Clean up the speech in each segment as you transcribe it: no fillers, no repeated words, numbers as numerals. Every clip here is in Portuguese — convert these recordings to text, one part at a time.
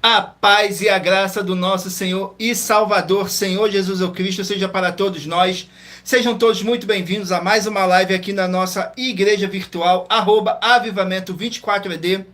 A paz e a graça do nosso Senhor e Salvador, Senhor Jesus Cristo, seja para todos nós. Sejam todos muito bem-vindos a mais uma live aqui na nossa igreja virtual, @avivamento24ed.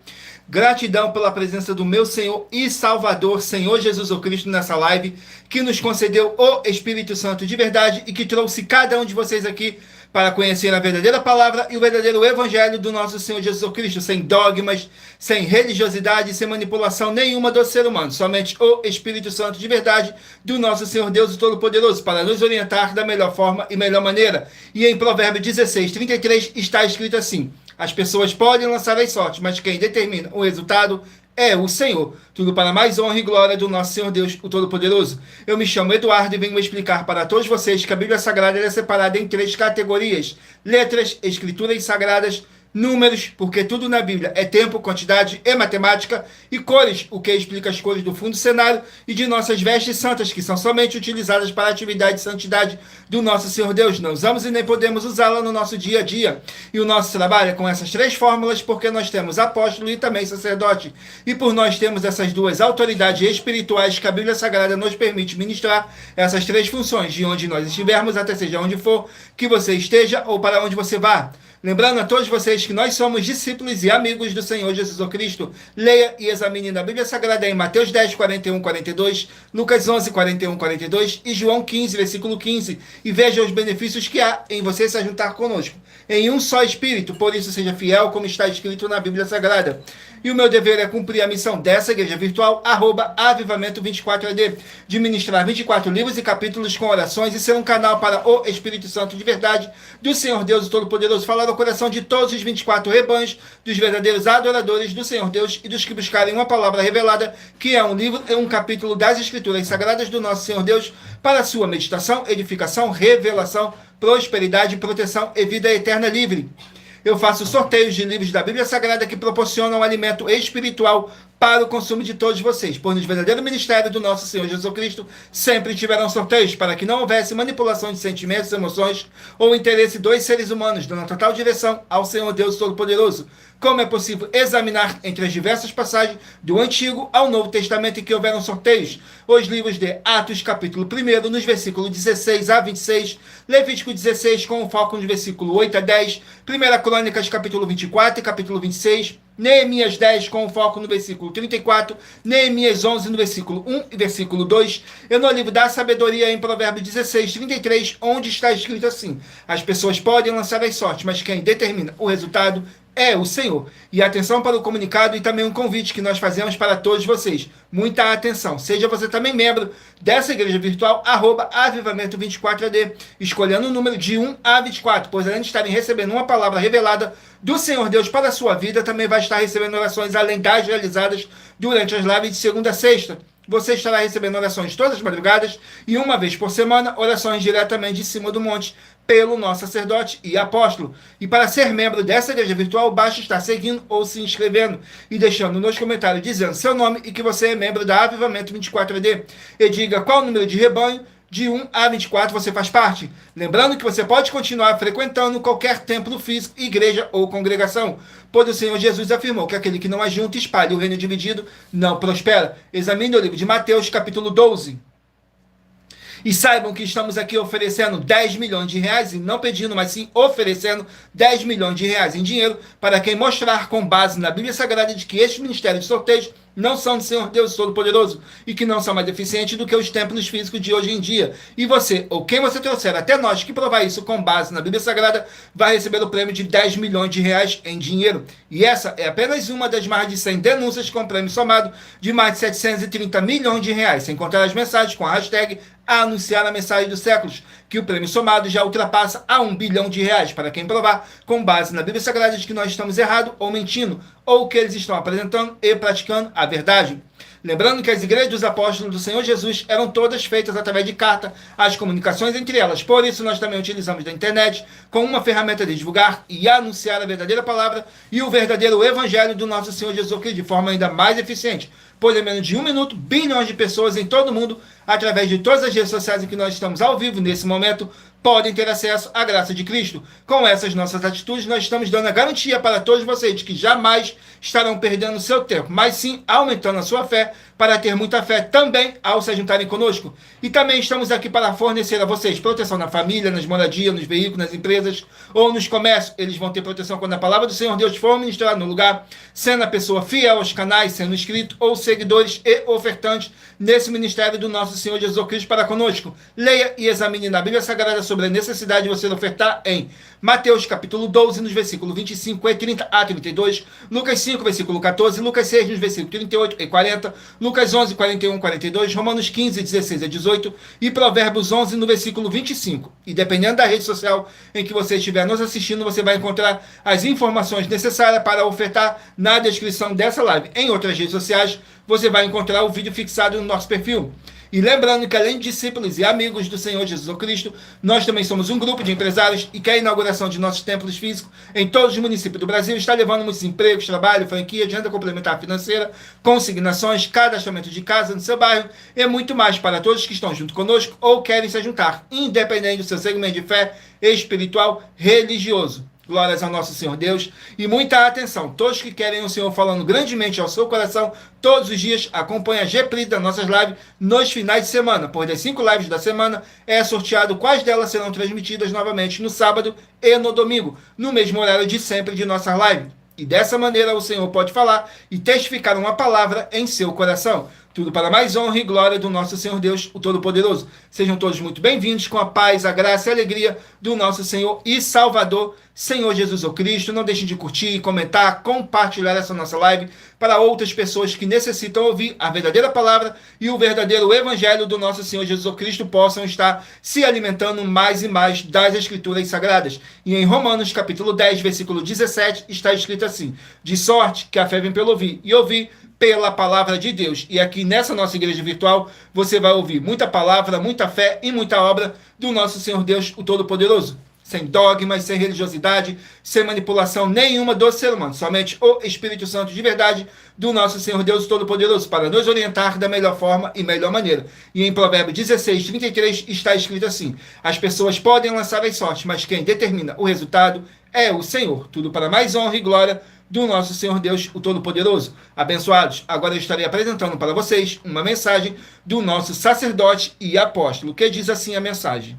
Gratidão pela presença do meu Senhor e Salvador, Senhor Jesus Cristo, nessa live, que nos concedeu o Espírito Santo de verdade e que trouxe cada um de vocês aqui para conhecer a verdadeira palavra e o verdadeiro evangelho do nosso Senhor Jesus Cristo, sem dogmas, sem religiosidade, sem manipulação nenhuma do ser humano, somente o Espírito Santo de verdade do nosso Senhor Deus Todo-Poderoso, para nos orientar da melhor forma e melhor maneira. E em Provérbios 16:33 está escrito assim: as pessoas podem lançar as sortes, mas quem determina o resultado é o Senhor. Tudo para mais honra e glória do nosso Senhor Deus, o Todo-Poderoso. Eu me chamo Eduardo e venho explicar para todos vocês que a Bíblia Sagrada é separada em 3 categorias: letras, escrituras sagradas, números, porque tudo na Bíblia é tempo, quantidade e matemática, e cores, o que explica as cores do fundo do cenário, e de nossas vestes santas, que são somente utilizadas para a atividade de santidade do nosso Senhor Deus. Não usamos e nem podemos usá-la no nosso dia a dia. E o nosso trabalho é com essas 3 fórmulas, porque nós temos apóstolo e também sacerdote. E por nós temos essas 2 autoridades espirituais que a Bíblia Sagrada nos permite ministrar essas 3 funções, de onde nós estivermos, até seja onde for que você esteja ou para onde você vá. Lembrando a todos vocês que nós somos discípulos e amigos do Senhor Jesus Cristo. Leia e examine na Bíblia Sagrada em Mateus 10, 41, 42, Lucas 11, 41, 42 e João 15, versículo 15. E veja os benefícios que há em você se juntar conosco em um só Espírito. Por isso, seja fiel como está escrito na Bíblia Sagrada. E o meu dever é cumprir a missão dessa igreja virtual, @avivamento24ed, de ministrar 24 livros e capítulos com orações e ser um canal para o Espírito Santo de verdade do Senhor Deus Todo-Poderoso, falar ao coração de todos os 24 rebanhos, dos verdadeiros adoradores do Senhor Deus e dos que buscarem uma palavra revelada, que é um livro e um capítulo das Escrituras Sagradas do nosso Senhor Deus, para sua meditação, edificação, revelação, prosperidade, proteção e vida eterna livre. Eu faço sorteios de livros da Bíblia Sagrada que proporcionam alimento espiritual para o consumo de todos vocês, pois no verdadeiro ministério do nosso Senhor Jesus Cristo sempre tiveram sorteios, para que não houvesse manipulação de sentimentos, emoções ou interesse dos seres humanos, dando total direção ao Senhor Deus Todo-Poderoso. Como é possível examinar entre as diversas passagens do Antigo ao Novo Testamento em que houveram sorteios? Os livros de Atos, capítulo 1, nos versículos 16 a 26, Levítico 16, com foco no versículo 8 a 10, 1 Crônicas, capítulo 24 e capítulo 26, Neemias 10, com foco no versículo 34, Neemias 11, no versículo 1 e versículo 2, e no livro da sabedoria, em Provérbios 16, 33, onde está escrito assim: as pessoas podem lançar as sortes, mas quem determina o resultado é o Senhor. E atenção para o comunicado e também um convite que nós fazemos para todos vocês. Muita atenção. Seja você também membro dessa igreja virtual, @avivamento24ed, escolhendo o número de 1 a 24, pois além de estarem recebendo uma palavra revelada do Senhor Deus para a sua vida, também vai estar recebendo orações além das realizadas durante as lives de segunda a sexta. Você estará recebendo orações todas as madrugadas e uma vez por semana, orações diretamente de cima do monte, pelo nosso sacerdote e apóstolo. E para ser membro dessa igreja virtual, basta estar seguindo ou se inscrevendo e deixando nos comentários dizendo seu nome e que você é membro da Avivamento 24ed. E diga qual número de rebanho de 1 a 24 você faz parte. Lembrando que você pode continuar frequentando qualquer templo físico, igreja ou congregação, pois o Senhor Jesus afirmou que aquele que não ajunta e espalha o reino dividido não prospera. Examine o livro de Mateus, capítulo 12. E saibam que estamos aqui oferecendo 10 milhões de reais, e não pedindo, mas sim oferecendo 10 milhões de reais em dinheiro para quem mostrar com base na Bíblia Sagrada de que este ministério de sorteios não são do Senhor Deus Todo-Poderoso e que não são mais deficientes do que os templos físicos de hoje em dia. E você, ou quem você trouxer até nós que provar isso com base na Bíblia Sagrada, vai receber o prêmio de 10 milhões de reais em dinheiro. E essa é apenas uma das mais de 100 denúncias com prêmio somado de mais de 730 milhões de reais, sem contar as mensagens com a hashtag anunciar a mensagem dos séculos, que o prêmio somado já ultrapassa a 1 bilhão de reais para quem provar com base na Bíblia Sagrada de que nós estamos errados ou mentindo, ou que eles estão apresentando e praticando a verdade. Lembrando que as igrejas dos apóstolos do Senhor Jesus eram todas feitas através de carta, as comunicações entre elas. Por isso, nós também utilizamos da internet como uma ferramenta de divulgar e anunciar a verdadeira palavra e o verdadeiro evangelho do nosso Senhor Jesus Cristo de forma ainda mais eficiente. Pois em menos de 1 minuto, bilhões de pessoas em todo o mundo, através de todas as redes sociais em que nós estamos ao vivo nesse momento, podem ter acesso à graça de Cristo. Com essas nossas atitudes, nós estamos dando a garantia para todos vocês de que jamais estarão perdendo seu tempo, mas sim aumentando a sua fé fé para ter muita fé também ao se juntarem conosco. E também estamos aqui para fornecer a vocês proteção na família, nas moradias, nos veículos, nas empresas ou nos comércios. Eles vão ter proteção quando a palavra do Senhor Deus for ministrada no lugar, sendo a pessoa fiel aos canais, sendo inscrito ou seguidores e ofertantes nesse ministério do nosso Senhor Jesus Cristo para conosco. Leia e examine na Bíblia Sagrada sobre a necessidade de você ofertar em Mateus capítulo 12, nos versículos 25 e 30 a 32, Lucas 5, versículo 14, Lucas 6, nos versículos 38 e 40, Lucas 11, 41 e 42, Romanos 15, 16 e 18 e Provérbios 11, no versículo 25. E dependendo da rede social em que você estiver nos assistindo, você vai encontrar as informações necessárias para ofertar na descrição dessa live. Em outras redes sociais, você vai encontrar o vídeo fixado no nosso perfil. E lembrando que além de discípulos e amigos do Senhor Jesus Cristo, nós também somos um grupo de empresários e que a inauguração de nossos templos físicos em todos os municípios do Brasil está levando muitos empregos, trabalho, franquia, de renda complementar financeira, consignações, cadastramento de casa no seu bairro e muito mais para todos que estão junto conosco ou querem se juntar, independente do seu segmento de fé espiritual religioso. Glórias ao nosso Senhor Deus. E muita atenção. Todos que querem o Senhor falando grandemente ao seu coração, todos os dias, acompanhe a reprise das nossas lives nos finais de semana. Por das 5 lives da semana, é sorteado quais delas serão transmitidas novamente no sábado e no domingo, no mesmo horário de sempre de nossas lives. E dessa maneira o Senhor pode falar e testificar uma palavra em seu coração. Tudo para mais honra e glória do nosso Senhor Deus, o Todo-Poderoso. Sejam todos muito bem-vindos com a paz, a graça e a alegria do nosso Senhor e Salvador, Senhor Jesus Cristo. Não deixem de curtir, comentar, compartilhar essa nossa live para outras pessoas que necessitam ouvir a verdadeira palavra e o verdadeiro evangelho do nosso Senhor Jesus Cristo possam estar se alimentando mais e mais das Escrituras Sagradas. E em Romanos capítulo 10, versículo 17, está escrito assim: de sorte que a fé vem pelo ouvir, e ouvir pela palavra de Deus. E aqui nessa nossa igreja virtual, você vai ouvir muita palavra, muita fé e muita obra do nosso Senhor Deus, o Todo-Poderoso. Sem dogmas, sem religiosidade, sem manipulação nenhuma do ser humano. Somente o Espírito Santo de verdade do nosso Senhor Deus Todo-Poderoso para nos orientar da melhor forma e melhor maneira. E em Provérbios 16, 33 está escrito assim: as pessoas podem lançar as sortes, mas quem determina o resultado é o Senhor. Tudo para mais honra e glória do nosso Senhor Deus, o Todo-Poderoso. Abençoados, agora eu estarei apresentando para vocês uma mensagem do nosso sacerdote e apóstolo, que diz assim a mensagem: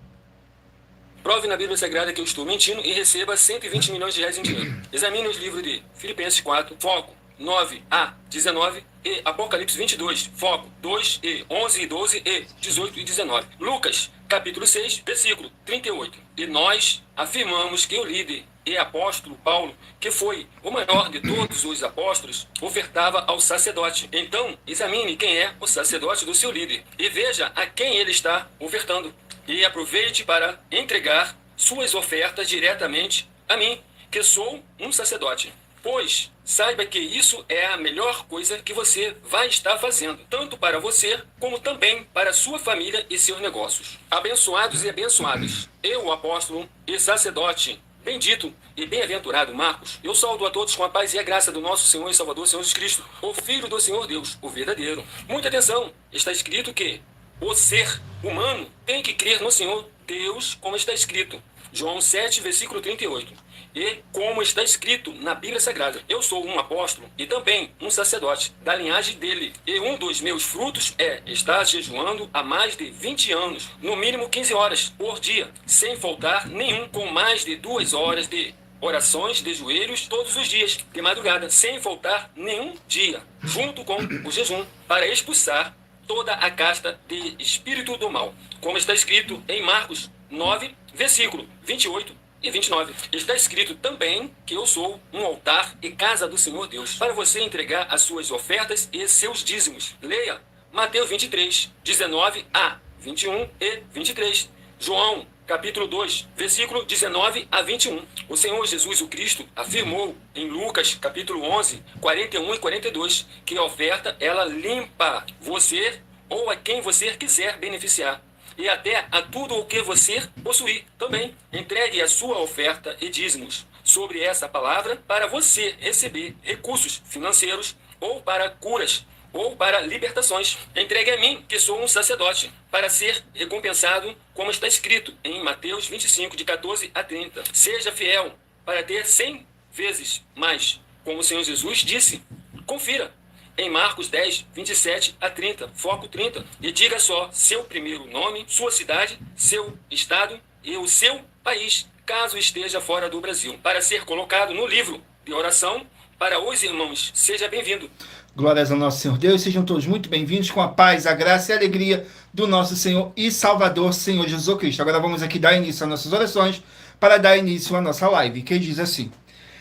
prove na Bíblia Sagrada que eu estou mentindo e receba 120 milhões de reais em dinheiro. Examine os livros de Filipenses 4, foco 9 a 19 e Apocalipse 22, foco 2 e 11 e 12 e 18 e 19. Lucas, capítulo 6, versículo 38. E nós afirmamos que o líder e apóstolo Paulo, que foi o maior de todos os apóstolos, ofertava ao sacerdote. Então, examine quem é o sacerdote do seu líder e veja a quem ele está ofertando. E aproveite para entregar suas ofertas diretamente a mim, que sou um sacerdote. Pois saiba que isso é a melhor coisa que você vai estar fazendo, tanto para você, como também para sua família e seus negócios. Abençoados e abençoadas, eu, o apóstolo e sacerdote bendito e bem-aventurado Marcos, eu saúdo a todos com a paz e a graça do nosso Senhor e Salvador, Senhor Jesus Cristo, o Filho do Senhor Deus, o verdadeiro. Muita atenção, está escrito que o ser humano tem que crer no Senhor Deus, como está escrito. João 7, versículo 38. E como está escrito na Bíblia Sagrada, eu sou um apóstolo e também um sacerdote da linhagem dele. E um dos meus frutos é estar jejuando há mais de 20 anos, no mínimo 15 horas por dia, sem faltar nenhum, com mais de 2 horas de orações de joelhos todos os dias, de madrugada, sem faltar nenhum dia, junto com o jejum, para expulsar toda a casta de espírito do mal. Como está escrito em Marcos 9, versículo 28 e 29. Está escrito também que eu sou um altar e casa do Senhor Deus, para você entregar as suas ofertas e seus dízimos. Leia Mateus 23, 19 a 21 e 23. João, capítulo 2, versículo 19 a 21. O Senhor Jesus o Cristo afirmou em Lucas, capítulo 11, 41 e 42, que a oferta, ela limpa você ou a quem você quiser beneficiar. E até a tudo o que você possuir também. Entregue a sua oferta e dízimos sobre essa palavra para você receber recursos financeiros ou para curas ou para libertações. Entregue a mim, que sou um sacerdote, para ser recompensado, como está escrito em Mateus 25, de 14 a 30. Seja fiel para ter 100 vezes mais, como o Senhor Jesus disse. Confira em Marcos 10, 27 a 30, foco 30, e diga só seu primeiro nome, sua cidade, seu estado e o seu país, caso esteja fora do Brasil, para ser colocado no livro de oração para os irmãos. Seja bem-vindo. Glórias ao nosso Senhor Deus, sejam todos muito bem-vindos com a paz, a graça e a alegria do nosso Senhor e Salvador, Senhor Jesus Cristo. Agora vamos aqui dar início às nossas orações para dar início à nossa live, que diz assim: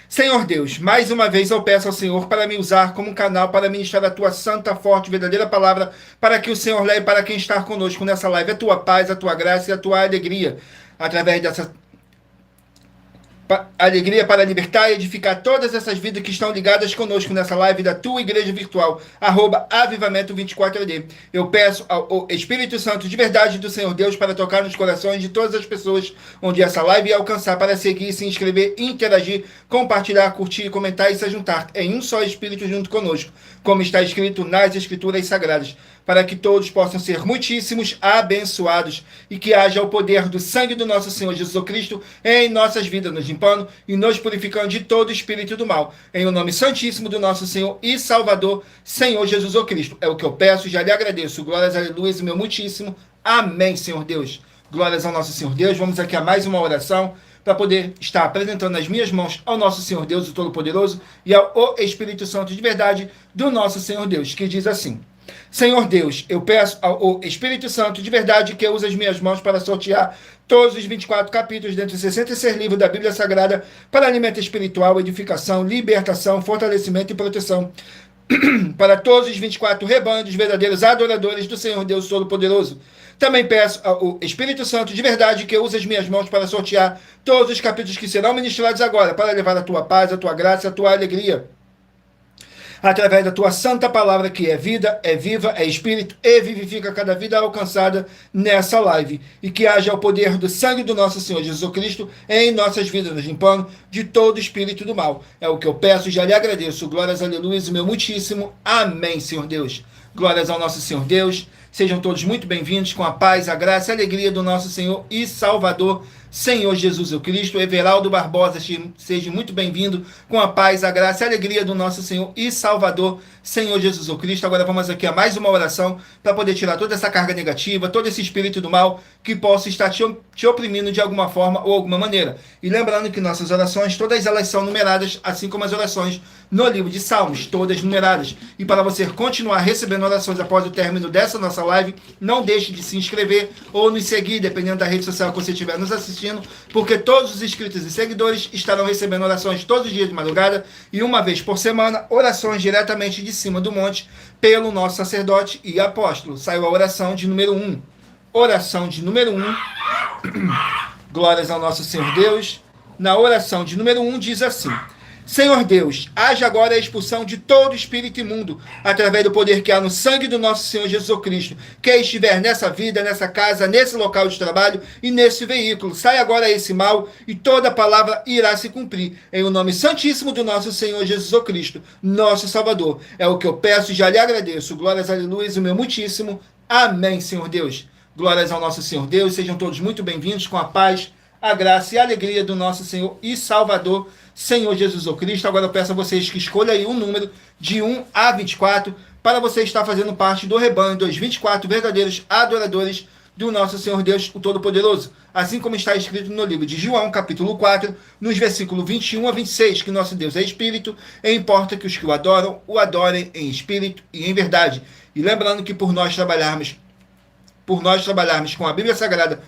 Senhor Deus, mais uma vez eu peço ao Senhor para me usar como canal para ministrar a tua santa, forte, verdadeira palavra, para que o Senhor leve para quem está conosco nessa live a tua paz, a tua graça e a tua alegria, através dessa alegria para libertar e edificar todas essas vidas que estão ligadas conosco nessa live da tua igreja virtual, @avivamento24AD. Eu peço ao Espírito Santo de verdade do Senhor Deus para tocar nos corações de todas as pessoas onde essa live ia alcançar, para seguir, se inscrever, interagir, compartilhar, curtir, comentar e se juntar em um só Espírito junto conosco, como está escrito nas Escrituras Sagradas, para que todos possam ser muitíssimos abençoados e que haja o poder do sangue do nosso Senhor Jesus Cristo em nossas vidas, nos limpando e nos purificando de todo espírito do mal. Em o nome santíssimo do nosso Senhor e Salvador, Senhor Jesus Cristo. É o que eu peço e já lhe agradeço. Glórias, aleluia, e meu muitíssimo. Amém, Senhor Deus. Glórias ao nosso Senhor Deus. Vamos aqui a mais uma oração para poder estar apresentando nas minhas mãos ao nosso Senhor Deus, o Todo-Poderoso, e ao Espírito Santo de verdade do nosso Senhor Deus, que diz assim: Senhor Deus, eu peço ao Espírito Santo de verdade que use as minhas mãos para sortear todos os 24 capítulos dentre os 66 livros da Bíblia Sagrada para alimento espiritual, edificação, libertação, fortalecimento e proteção para todos os 24 rebanhos dos verdadeiros adoradores do Senhor Deus Todo-Poderoso. Também peço ao Espírito Santo de verdade que use as minhas mãos para sortear todos os capítulos que serão ministrados agora, para levar a tua paz, a tua graça e a tua alegria, através da tua santa palavra, que é vida, é viva, é espírito e vivifica cada vida alcançada nessa live. E que haja o poder do sangue do nosso Senhor Jesus Cristo em nossas vidas, nos limpando de todo espírito do mal. É o que eu peço e já lhe agradeço. Glórias, aleluia, o meu muitíssimo. Amém, Senhor Deus. Glórias ao nosso Senhor Deus. Sejam todos muito bem-vindos com a paz, a graça e a alegria do nosso Senhor e Salvador, Senhor Jesus Cristo. Everaldo Barbosa, seja muito bem-vindo com a paz, a graça e a alegria do nosso Senhor e Salvador, Senhor Jesus Cristo. Agora vamos aqui a mais uma oração para poder tirar toda essa carga negativa, todo esse espírito do mal que possa estar te oprimindo de alguma forma ou alguma maneira. E lembrando que nossas orações, todas elas são numeradas, assim como as orações no livro de Salmos, todas numeradas. E para você continuar recebendo orações após o término dessa nossa live, não deixe de se inscrever ou nos seguir, dependendo da rede social que você estiver nos assistindo, porque todos os inscritos e seguidores estarão recebendo orações todos os dias de madrugada e uma vez por semana, orações diretamente de cima do monte pelo nosso sacerdote e apóstolo. Saiu a oração de número 1. Oração de número 1. Glórias ao nosso Senhor Deus. Na oração de número 1 diz assim: Senhor Deus, haja agora a expulsão de todo espírito imundo, através do poder que há no sangue do nosso Senhor Jesus Cristo, que estiver nessa vida, nessa casa, nesse local de trabalho e nesse veículo. Sai agora esse mal e toda palavra irá se cumprir. Em o nome santíssimo do nosso Senhor Jesus Cristo, nosso Salvador. É o que eu peço e já lhe agradeço. Glórias, aleluia, o meu muitíssimo. Amém, Senhor Deus. Glórias ao nosso Senhor Deus. Sejam todos muito bem-vindos com a paz, a graça e a alegria do nosso Senhor e Salvador, Senhor Jesus Cristo. Agora eu peço a vocês que escolham aí um número de 1 a 24 para você estar fazendo parte do rebanho dos 24 verdadeiros adoradores do nosso Senhor Deus, o Todo-Poderoso. Assim como está escrito no livro de João, capítulo 4, nos versículos 21 a 26, que nosso Deus é Espírito, e importa que os que o adorem em Espírito e em verdade. E lembrando que por nós trabalharmos com a Bíblia Sagrada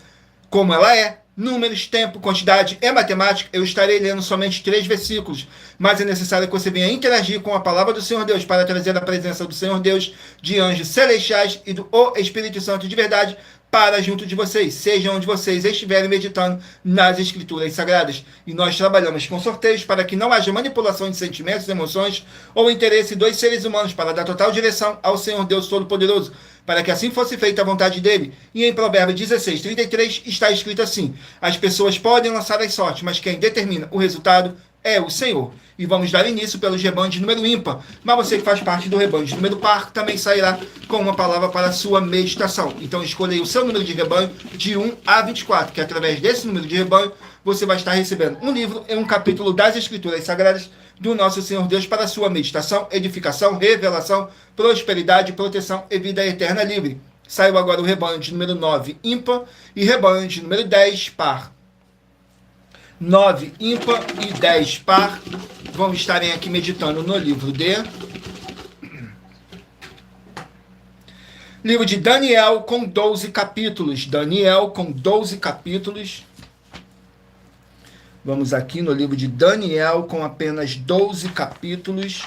como ela é, números, tempo, quantidade e matemática, eu estarei lendo somente 3 versículos, mas é necessário que você venha interagir com a palavra do Senhor Deus para trazer a presença do Senhor Deus, de anjos celestiais e do Espírito Santo de verdade para junto de vocês, seja onde vocês estiverem meditando nas Escrituras Sagradas. E nós trabalhamos com sorteios para que não haja manipulação de sentimentos, emoções ou interesse dos seres humanos, para dar total direção ao Senhor Deus Todo-Poderoso, para que assim fosse feita a vontade dele. E em Provérbios 16:33 está escrito assim: as pessoas podem lançar as sortes, mas quem determina o resultado é o Senhor. E vamos dar início pelos rebanhos de número ímpar. Mas você que faz parte do rebanho de número par também sairá com uma palavra para a sua meditação. Então escolha aí o seu número de rebanho de 1 a 24, que através desse número de rebanho você vai estar recebendo um livro e um capítulo das Escrituras Sagradas do nosso Senhor Deus para a sua meditação, edificação, revelação, prosperidade, proteção e vida eterna livre. Saiu agora o rebanho de número 9, ímpar, e rebanho de número 10, par. 9, ímpar e 10, par. Vamos estarem aqui meditando no livro de Daniel com 12 capítulos. Daniel com 12 capítulos. Vamos aqui no livro de Daniel com apenas 12 capítulos.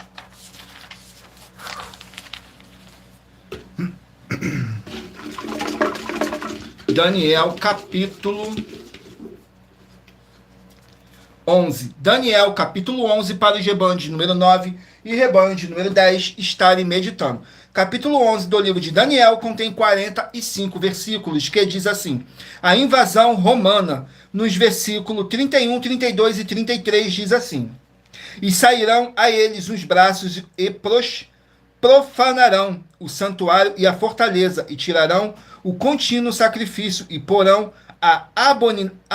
Daniel capítulo 11. Daniel capítulo 11 para o rebanho de número 9 e rebanho de número 10 estarem meditando. Capítulo 11 do livro de Daniel contém 45 versículos, que diz assim: a invasão romana, nos versículos 31, 32 e 33, diz assim: e sairão a eles os braços e profanarão o santuário e a fortaleza, e tirarão o contínuo sacrifício, e porão a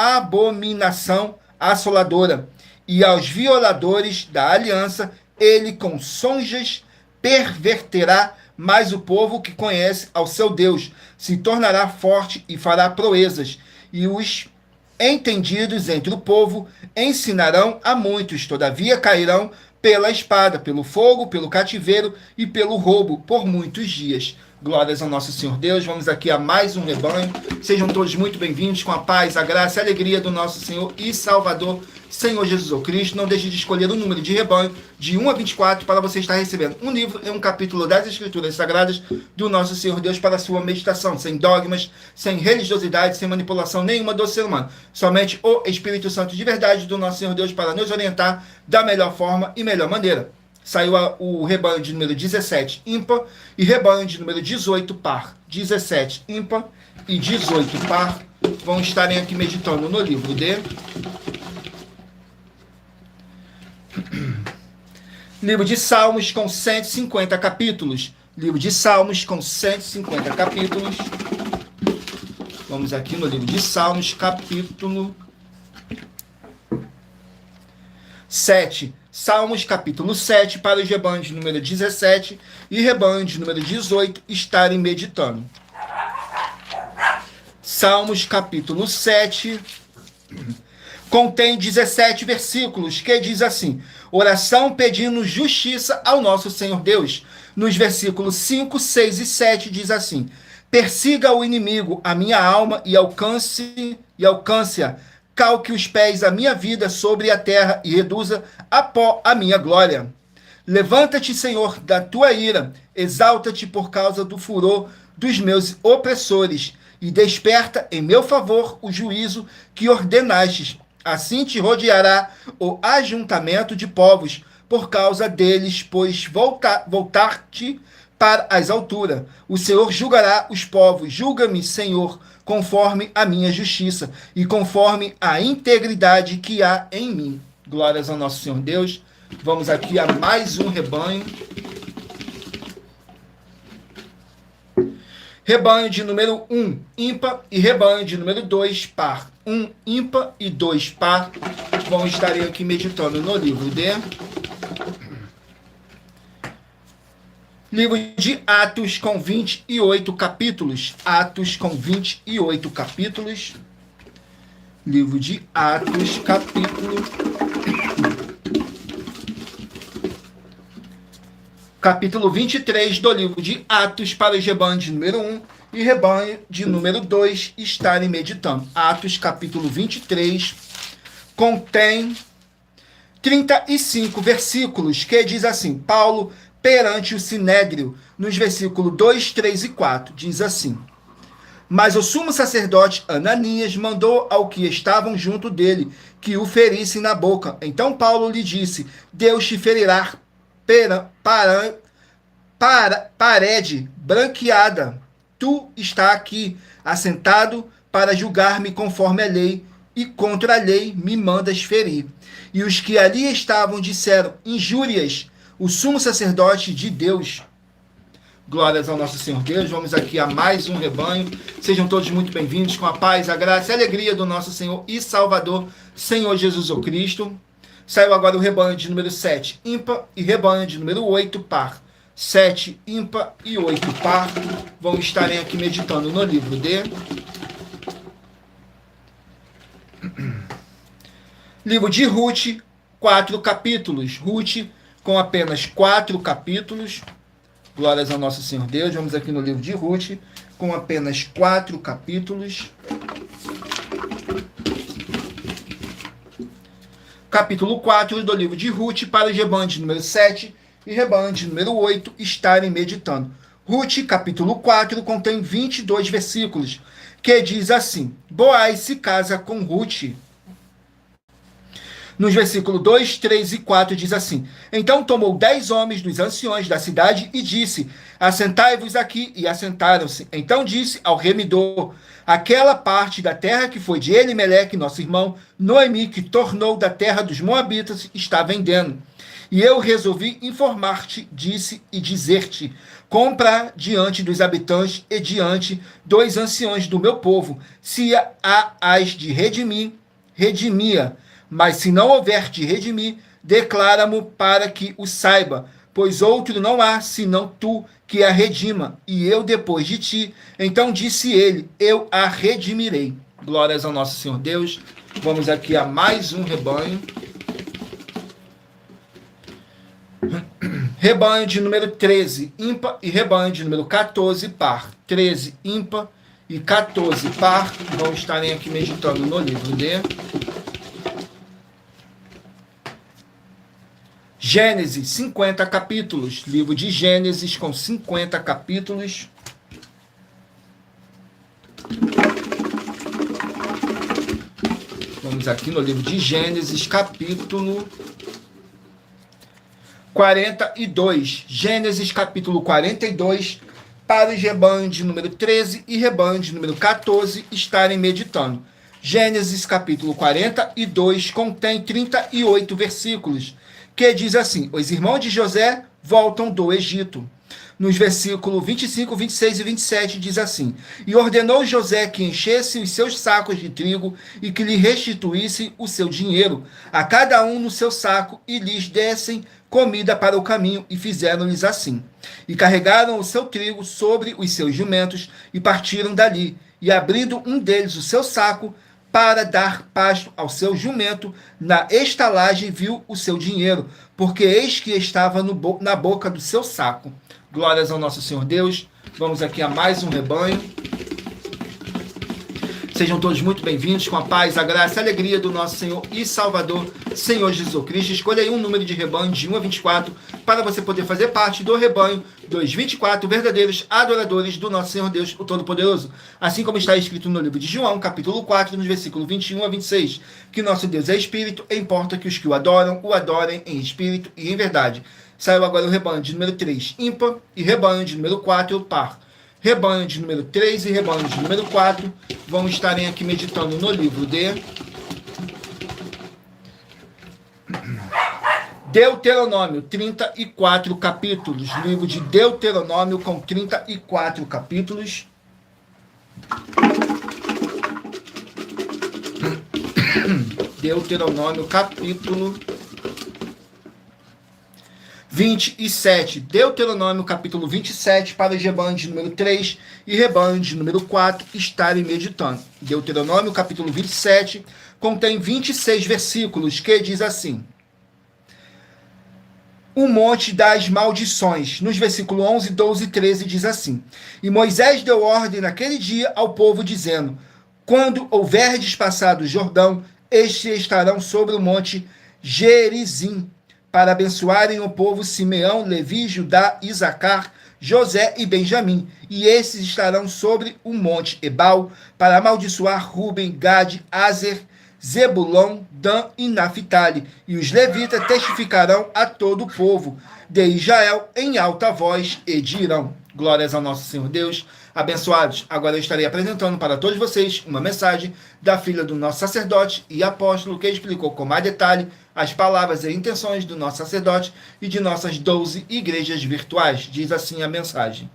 abominação assoladora, e aos violadores da aliança, ele com sonjas perverterá, mas o povo que conhece ao seu Deus se tornará forte e fará proezas, e os entendidos entre o povo ensinarão a muitos, todavia cairão pela espada, pelo fogo, pelo cativeiro e pelo roubo por muitos dias. Glórias ao nosso Senhor Deus. Vamos aqui a mais um rebanho. Sejam todos muito bem-vindos com a paz, a graça e a alegria do nosso Senhor e Salvador, Senhor Jesus Cristo. Não deixe de escolher o número de rebanho de 1 a 24 para você estar recebendo um livro e um capítulo das Escrituras Sagradas do nosso Senhor Deus para a sua meditação, sem dogmas, sem religiosidade, sem manipulação nenhuma do ser humano. Somente o Espírito Santo de verdade do nosso Senhor Deus para nos orientar da melhor forma e melhor maneira. Saiu o rebanho de número 17, ímpar, e rebanho de número 18, par. 17, ímpar, e 18, par. Vão estarem aqui meditando no livro livro de Salmos com 150 capítulos. Livro de Salmos com 150 capítulos. Vamos aqui no livro de Salmos, capítulo 7. Salmos capítulo 7 para os rebanhos de número 17 e rebanho de número 18 estarem meditando. Salmos capítulo 7 contém 17 versículos, que diz assim: oração pedindo justiça ao nosso Senhor Deus. Nos versículos 5, 6 e 7 diz assim: persiga o inimigo a minha alma e alcance-a. Calque os pés a minha vida sobre a terra e reduza a pó a minha glória. Levanta-te, Senhor, da tua ira, exalta-te por causa do furor dos meus opressores, e desperta em meu favor o juízo que ordenastes. Assim te rodeará o ajuntamento de povos, por causa deles, pois voltar-te para as alturas. O Senhor julgará os povos. Julga-me, Senhor, conforme a minha justiça e conforme a integridade que há em mim. Glórias ao nosso Senhor Deus. Vamos aqui a mais um rebanho. Rebanho de número 1, ímpar, e rebanho de número 2, par. 1, ímpar e 2, par. Vão estar aqui meditando no livro de Atos com 28 capítulos. Atos com 28 capítulos. Livro de Atos, capítulo 23 do livro de Atos para os rebanhos de número 1 e rebanho de número 2 estarem meditando. Atos capítulo 23 contém 35 versículos, que diz assim: Paulo perante o Sinédrio, nos versículos 2, 3 e 4, diz assim: mas o sumo sacerdote Ananias mandou ao que estavam junto dele que o ferissem na boca. Então Paulo lhe disse: Deus te ferirá parede branqueada. Tu está aqui, assentado para julgar-me conforme a lei, e contra a lei me mandas ferir. E os que ali estavam disseram injúrias o sumo sacerdote de Deus. Glórias ao nosso Senhor Deus. Vamos aqui a mais um rebanho. Sejam todos muito bem-vindos com a paz, a graça e a alegria do nosso Senhor e Salvador, Senhor Jesus Cristo. Saiu agora o rebanho de número 7, ímpar, e rebanho de número 8, par. 7, ímpar e 8, par. Vão estarem aqui meditando no livro de... Livro de Ruth, 4 capítulos. Ruth com apenas 4 capítulos. Glórias ao nosso Senhor Deus. Vamos aqui no livro de Ruth, com apenas 4 capítulos. Capítulo 4 do livro de Ruth, para o rebanho de número 7 e rebanho de número 8 estarem meditando. Ruth, capítulo 4, contém 22 versículos, que diz assim: Boaz se casa com Ruth. Nos versículos 2, 3 e 4 diz assim: Então tomou 10 homens dos anciões da cidade e disse: Assentai-vos aqui, e assentaram-se. Então disse ao remidor: Aquela parte da terra que foi de Elimeleque, nosso irmão, Noemi, que tornou da terra dos Moabitas, está vendendo. E eu resolvi informar-te, disse, e dizer-te: Compra diante dos habitantes e diante dos anciões do meu povo, se a as de redimia. Mas se não houver de redimir, declara-mo para que o saiba, pois outro não há, senão tu, que a redima, e eu depois de ti. Então disse ele: eu a redimirei. Glórias ao nosso Senhor Deus. Vamos aqui a mais um rebanho. Rebanho de número 13, ímpar, e rebanho de número 14, par. 13, ímpar, e 14, par. Vão estarem aqui meditando no livro de Gênesis, 50 capítulos. Livro de Gênesis com 50 capítulos. Vamos aqui no livro de Gênesis, capítulo 42. Gênesis, capítulo 42, para os rebanhos de número 13 e rebanho de número 14 estarem meditando. Gênesis, capítulo 42, contém 38 versículos, que diz assim: os irmãos de José voltam do Egito. Nos versículos 25, 26 e 27 diz assim: e ordenou José que enchesse os seus sacos de trigo e que lhe restituíssem o seu dinheiro, a cada um no seu saco, e lhes dessem comida para o caminho, e fizeram-lhes assim. E carregaram o seu trigo sobre os seus jumentos, e partiram dali, e abrindo um deles o seu saco, para dar pasto ao seu jumento, na estalagem viu o seu dinheiro, porque eis que estava na boca do seu saco. Glórias ao nosso Senhor Deus. Vamos aqui a mais um rebanho. Sejam todos muito bem-vindos, com a paz, a graça e a alegria do nosso Senhor e Salvador, Senhor Jesus Cristo. Escolha aí um número de rebanho de 1 a 24, para você poder fazer parte do rebanho dos 24 verdadeiros adoradores do nosso Senhor Deus, o Todo-Poderoso. Assim como está escrito no livro de João, capítulo 4, nos versículos 21 a 26, que nosso Deus é Espírito, e importa que os que o adorem em Espírito e em verdade. Saiu agora o rebanho de número 3, ímpar, e rebanho de número 4, par. Rebanho de número 3 e rebanho de número 4 vão estarem aqui meditando no livro de Deuteronômio, 34 capítulos. Livro de Deuteronômio com 34 capítulos. Deuteronômio, capítulo 27. Deuteronômio, capítulo 27, para os rebanhos de número 3 e rebanho de número 4 estarem meditando. Deuteronômio, capítulo 27, contém 26 versículos, que diz assim: o monte das maldições. Nos versículos 11, 12 e 13 diz assim: e Moisés deu ordem naquele dia ao povo, dizendo: quando houverdes passado o Jordão, estes estarão sobre o monte Gerizim, para abençoarem o povo Simeão, Levi, Judá, Isacar, José e Benjamim. E esses estarão sobre o monte Ebal, para amaldiçoar Ruben, Gade, Aser, Zebulon, Dan e Naphtali. E os levitas testificarão a todo o povo de Israel em alta voz e dirão: glórias ao nosso Senhor Deus. Abençoados, agora eu estarei apresentando para todos vocês uma mensagem da filha do nosso sacerdote e apóstolo, que explicou com mais detalhe as palavras e intenções do nosso sacerdote e de nossas 12 igrejas virtuais. Diz assim a mensagem: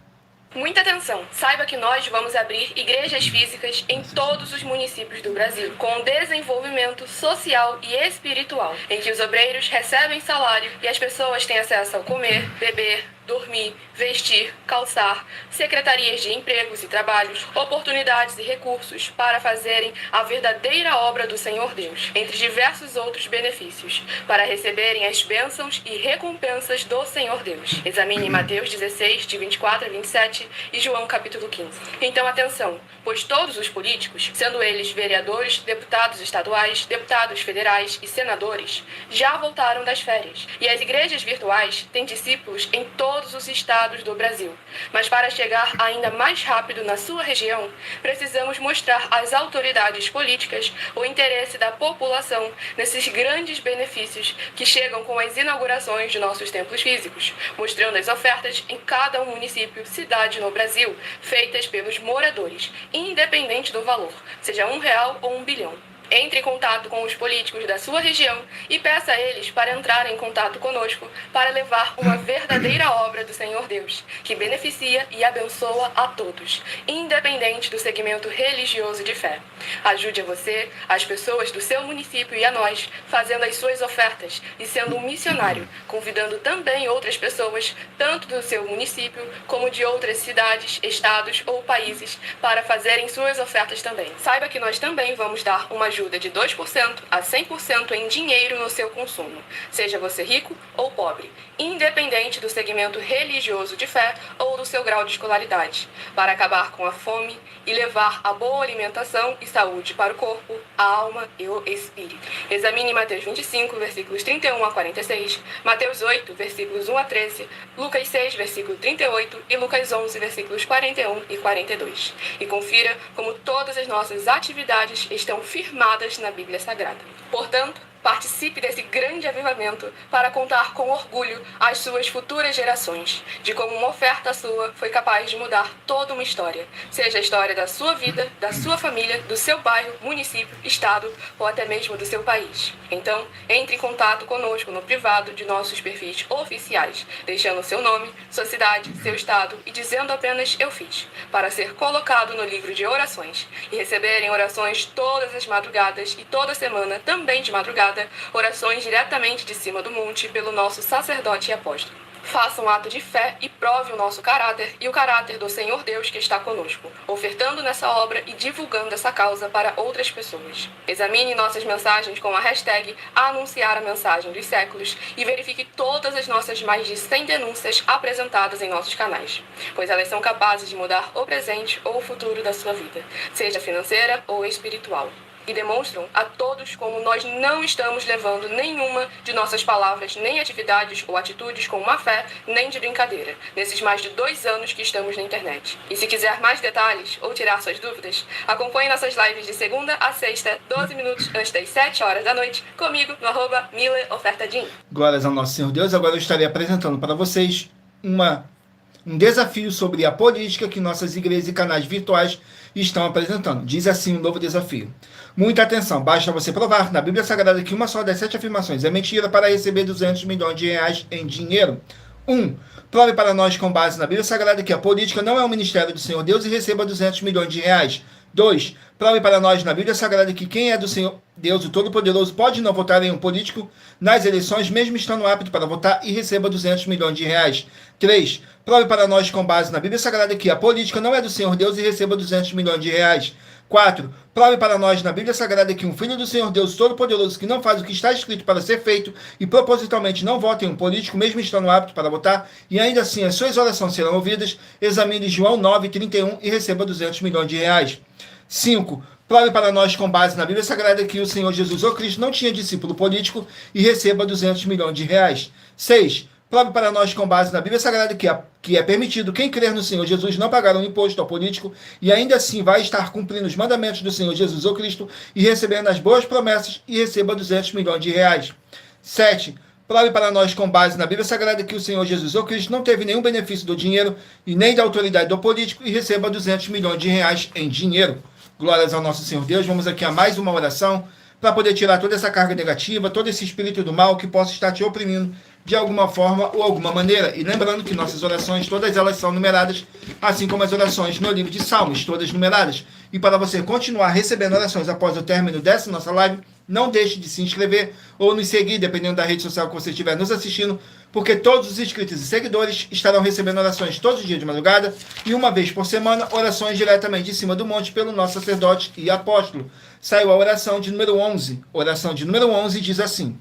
Muita atenção! Saiba que nós vamos abrir igrejas físicas em todos os municípios do Brasil, com desenvolvimento social e espiritual, em que os obreiros recebem salário e as pessoas têm acesso ao comer, beber, dormir, vestir, calçar, secretarias de empregos e trabalhos, oportunidades e recursos para fazerem a verdadeira obra do Senhor Deus, entre diversos outros benefícios, para receberem as bênçãos e recompensas do Senhor Deus. Examine Mateus 16, de 24 a 27 e João capítulo 15. Então atenção, pois todos os políticos, sendo eles vereadores, deputados estaduais, deputados federais e senadores, já voltaram das férias, e as igrejas virtuais têm discípulos em todos os estados do Brasil. Mas para chegar ainda mais rápido na sua região, precisamos mostrar às autoridades políticas o interesse da população nesses grandes benefícios que chegam com as inaugurações de nossos templos físicos, mostrando as ofertas em cada município, cidade no Brasil, feitas pelos moradores, independente do valor, seja R$1 ou 1 bilhão. Entre em contato com os políticos da sua região e peça a eles para entrarem em contato conosco para levar uma verdadeira obra do Senhor Deus, que beneficia e abençoa a todos, independente do segmento religioso de fé. Ajude a você, as pessoas do seu município e a nós, fazendo as suas ofertas e sendo um missionário, convidando também outras pessoas, tanto do seu município como de outras cidades, estados ou países, para fazerem suas ofertas também. Saiba que nós também vamos dar uma ajuda de 2% a 100% em dinheiro no seu consumo, seja você rico ou pobre, independente do segmento religioso de fé ou do seu grau de escolaridade, para acabar com a fome e levar a boa alimentação e saúde para o corpo, a alma e o espírito. Examine Mateus 25, versículos 31 a 46, Mateus 8, versículos 1 a 13, Lucas 6, versículo 38 e Lucas 11, versículos 41 e 42. E confira como todas as nossas atividades estão firmadas na Bíblia Sagrada. Portanto, participe desse grande avivamento para contar com orgulho às suas futuras gerações, de como uma oferta sua foi capaz de mudar toda uma história, seja a história da sua vida, da sua família, do seu bairro, município, estado ou até mesmo do seu país. Então, entre em contato conosco no privado de nossos perfis oficiais, deixando seu nome, sua cidade, seu estado e dizendo apenas "eu fiz", para ser colocado no livro de orações e receberem orações todas as madrugadas e toda semana também de madrugada, orações diretamente de cima do monte pelo nosso sacerdote e apóstolo. Faça um ato de fé e prove o nosso caráter e o caráter do Senhor Deus que está conosco, ofertando nessa obra e divulgando essa causa para outras pessoas. Examine nossas mensagens com a hashtag Anunciar a Mensagem dos Séculos e verifique todas as nossas mais de 100 denúncias apresentadas em nossos canais, pois elas são capazes de mudar o presente ou o futuro da sua vida, seja financeira ou espiritual. E demonstram a todos como nós não estamos levando nenhuma de nossas palavras, nem atividades ou atitudes com má fé, nem de brincadeira, nesses mais de 2 anos que estamos na internet. E se quiser mais detalhes ou tirar suas dúvidas, acompanhe nossas lives de segunda a sexta, 12 minutos antes das 7 horas da noite, comigo no @MillerOfertaDin. Glórias ao nosso Senhor Deus. Agora eu estarei apresentando para vocês um desafio sobre a política que nossas igrejas e canais virtuais estão apresentando. Diz assim um novo desafio. Muita atenção, basta você provar na Bíblia Sagrada que uma só das 7 afirmações é mentira para receber 200 milhões de reais em dinheiro. 1. Prove para nós com base na Bíblia Sagrada que a política não é um ministério do Senhor Deus e receba 200 milhões de reais. 2. Prove para nós na Bíblia Sagrada que quem é do Senhor Deus, o Todo-Poderoso, pode não votar em um político nas eleições, mesmo estando apto para votar, e receba 200 milhões de reais. 3. Prove para nós com base na Bíblia Sagrada que a política não é do Senhor Deus e receba 200 milhões de reais. 4. Prove para nós na Bíblia Sagrada que um filho do Senhor Deus Todo-Poderoso que não faz o que está escrito para ser feito e propositalmente não vota em um político, mesmo estando apto para votar, e ainda assim as suas orações serão ouvidas. Examine João 9:31 e receba 200 milhões de reais. 5. Prove para nós com base na Bíblia Sagrada que o Senhor Jesus, ou Cristo, não tinha discípulo político e receba 200 milhões de reais. 6. Prove para nós com base na Bíblia Sagrada que é permitido quem crer no Senhor Jesus não pagar um imposto ao político e ainda assim vai estar cumprindo os mandamentos do Senhor Jesus, ou Cristo, e recebendo as boas promessas e receba 200 milhões de reais. 7. Prove para nós com base na Bíblia Sagrada que o Senhor Jesus, ou Cristo, não teve nenhum benefício do dinheiro e nem da autoridade do político e receba 200 milhões de reais em dinheiro. Glórias ao nosso Senhor Deus. Vamos aqui a mais uma oração para poder tirar toda essa carga negativa, todo esse espírito do mal que possa estar te oprimindo de alguma forma ou alguma maneira. E lembrando que nossas orações, todas elas são numeradas, assim como as orações no livro de Salmos, todas numeradas. E para você continuar recebendo orações após o término dessa nossa live, não deixe de se inscrever ou nos seguir, dependendo da rede social que você estiver nos assistindo, porque todos os inscritos e seguidores estarão recebendo orações todos os dias de madrugada e uma vez por semana, orações diretamente de cima do monte pelo nosso sacerdote e apóstolo. Saiu a oração de número 11. Oração de número 11 diz assim: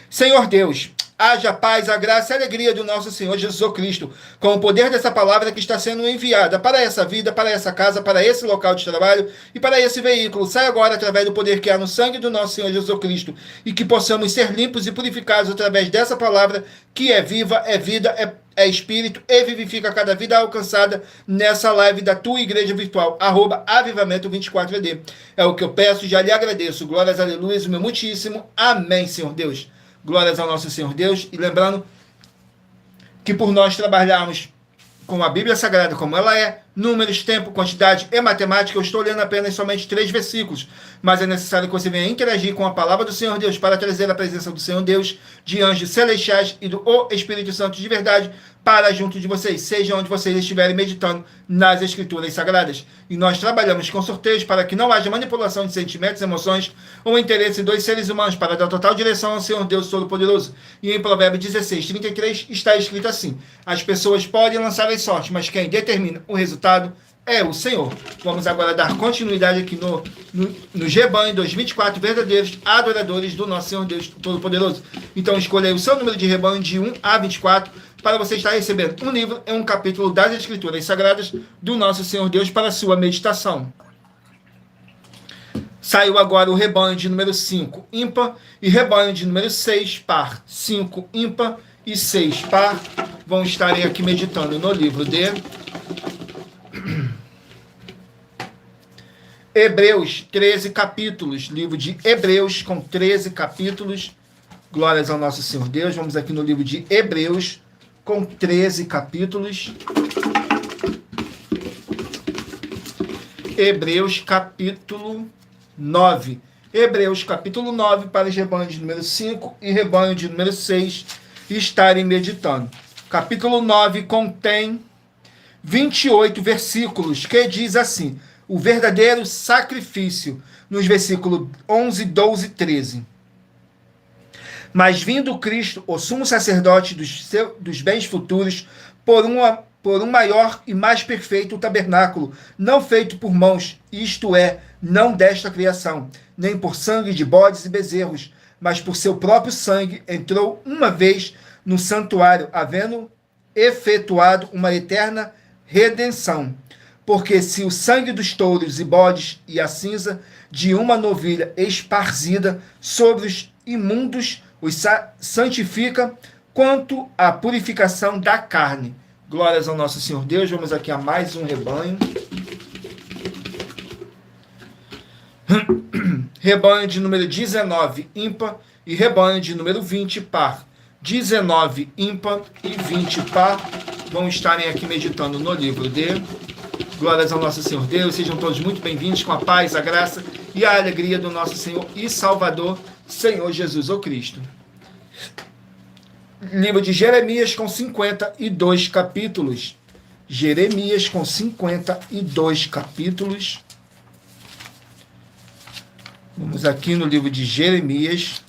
Senhor Deus, haja paz, a graça e a alegria do nosso Senhor Jesus Cristo, com o poder dessa palavra que está sendo enviada para essa vida, para essa casa, para esse local de trabalho e para esse veículo. Sai agora através do poder que há no sangue do nosso Senhor Jesus Cristo e que possamos ser limpos e purificados através dessa palavra que é viva, é vida, é espírito e vivifica cada vida alcançada nessa live da tua igreja virtual, @avivamento24ed. É o que eu peço, já lhe agradeço. Glórias, aleluia, o meu muitíssimo. Amém, Senhor Deus. Glórias ao nosso Senhor Deus. E lembrando que por nós trabalharmos com a Bíblia Sagrada como ela é, números, tempo, quantidade e matemática, eu estou lendo apenas somente 3 versículos, mas é necessário que você venha interagir com a palavra do Senhor Deus para trazer a presença do Senhor Deus, de anjos celestiais e do Espírito Santo de verdade para junto de vocês, seja onde vocês estiverem meditando nas Escrituras Sagradas. E nós trabalhamos com sorteios para que não haja manipulação de sentimentos, emoções ou interesse dos seres humanos, para dar total direção ao Senhor Deus Todo-Poderoso. E em Provérbios 16:33 está escrito assim: as pessoas podem lançar as sortes, mas quem determina o resultado é o Senhor. Vamos agora dar continuidade aqui no Rebanho dos 24 verdadeiros adoradores do nosso Senhor Deus Todo-Poderoso. Então escolha aí o seu número de rebanho de 1 a 24 para você estar recebendo um livro e um capítulo das Escrituras Sagradas do nosso Senhor Deus para a sua meditação. Saiu agora o rebanho de número 5 ímpar e rebanho de número 6 par. 5 ímpar e 6 par. Vão estarem aqui meditando no livro de Hebreus, 13 capítulos. Livro de Hebreus com 13 capítulos. Glórias ao nosso Senhor Deus. Vamos aqui no livro de Hebreus com 13 capítulos. Hebreus capítulo 9. Hebreus capítulo 9 para os rebanhos de número 5 e rebanho de número 6 estarem meditando. Capítulo 9 contém 28 versículos, que diz assim: o verdadeiro sacrifício, nos versículos 11, 12 e 13. Mas vindo Cristo, o sumo sacerdote dos bens futuros, por um maior e mais perfeito tabernáculo, não feito por mãos, isto é, não desta criação, nem por sangue de bodes e bezerros, mas por seu próprio sangue, entrou uma vez no santuário, havendo efetuado uma eterna redenção. Porque se o sangue dos touros e bodes e a cinza de uma novilha esparzida sobre os imundos os santifica, quanto à purificação da carne. Glórias ao nosso Senhor Deus. Vamos aqui a mais um rebanho. Rebanho de número 19, ímpar, e rebanho de número 20, par. 19, ímpar, e 20, par. Vão estarem aqui meditando no livro de Glórias ao nosso Senhor Deus. Sejam todos muito bem-vindos, com a paz, a graça e a alegria do nosso Senhor e Salvador, Senhor Jesus o Cristo. Livro de Jeremias com 52 capítulos. Jeremias com 52 capítulos. Vamos aqui no livro de Jeremias.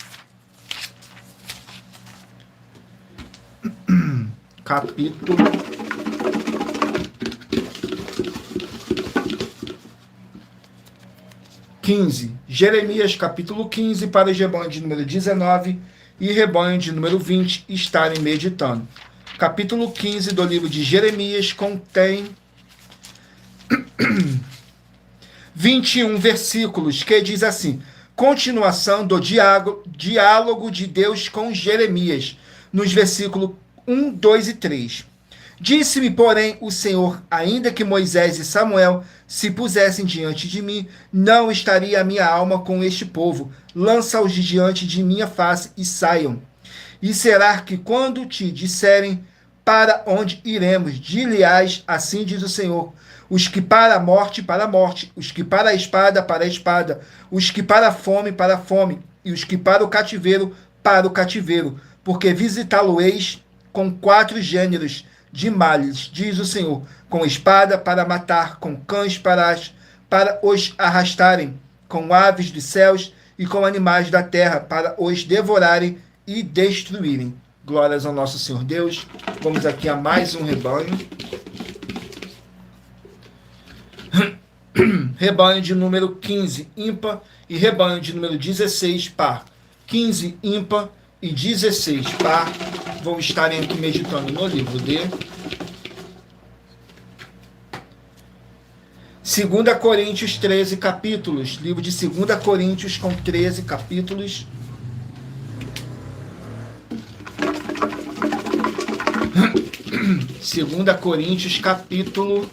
Capítulo 15. Jeremias capítulo 15 para o rebanho de número 19 e rebanho de número 20 estarem meditando. Capítulo 15 do livro de Jeremias contém 21 versículos, que diz assim: continuação do diálogo de Deus com Jeremias, nos versículos 1, 2 e 3. Disse-me, porém, o Senhor: ainda que Moisés e Samuel se pusessem diante de mim, não estaria a minha alma com este povo. Lança-os diante de minha face e saiam. E será que quando te disserem para onde iremos, dir-lhe-ás, assim diz o Senhor: os que para a morte, os que para a espada, os que para a fome, e os que para o cativeiro, porque visitá-lo-eis com 4 gêneros de males, diz o Senhor, com espada para matar, com cães para os arrastarem, com aves dos céus e com animais da terra, para os devorarem e destruírem. Glórias ao nosso Senhor Deus. Vamos aqui a mais um rebanho. Rebanho de número 15, ímpar, e rebanho de número 16, par. 15, ímpar, e 16, par. Vão estarem aqui meditando no livro de 2 Coríntios 13 capítulos. Livro de 2 Coríntios com 13 capítulos. Segunda Coríntios capítulo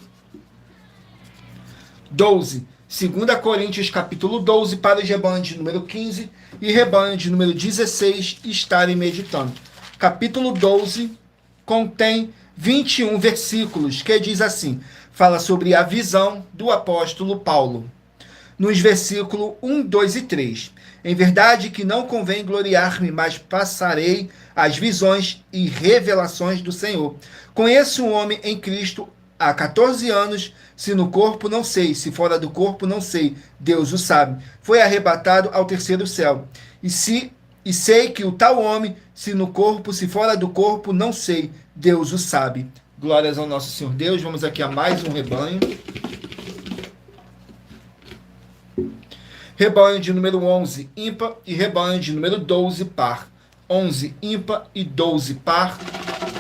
12. 2 Coríntios capítulo 12 para os rebanhos de número 15 e rebanho de número 16 estarem meditando. Capítulo 12 contém 21 versículos, que diz assim, fala sobre a visão do apóstolo Paulo. Nos versículos 1, 2 e 3. Em verdade que não convém gloriar-me, mas passarei as visões e revelações do Senhor. Conheço um homem em Cristo há 14 anos, se no corpo não sei, se fora do corpo não sei, Deus o sabe. Foi arrebatado ao terceiro céu. E sei que o tal homem, se no corpo, se fora do corpo, não sei, Deus o sabe. Glórias ao nosso Senhor Deus. Vamos aqui a mais um rebanho. Rebanho de número 11, ímpar, e rebanho de número 12, par. 11, ímpar, e 12, par.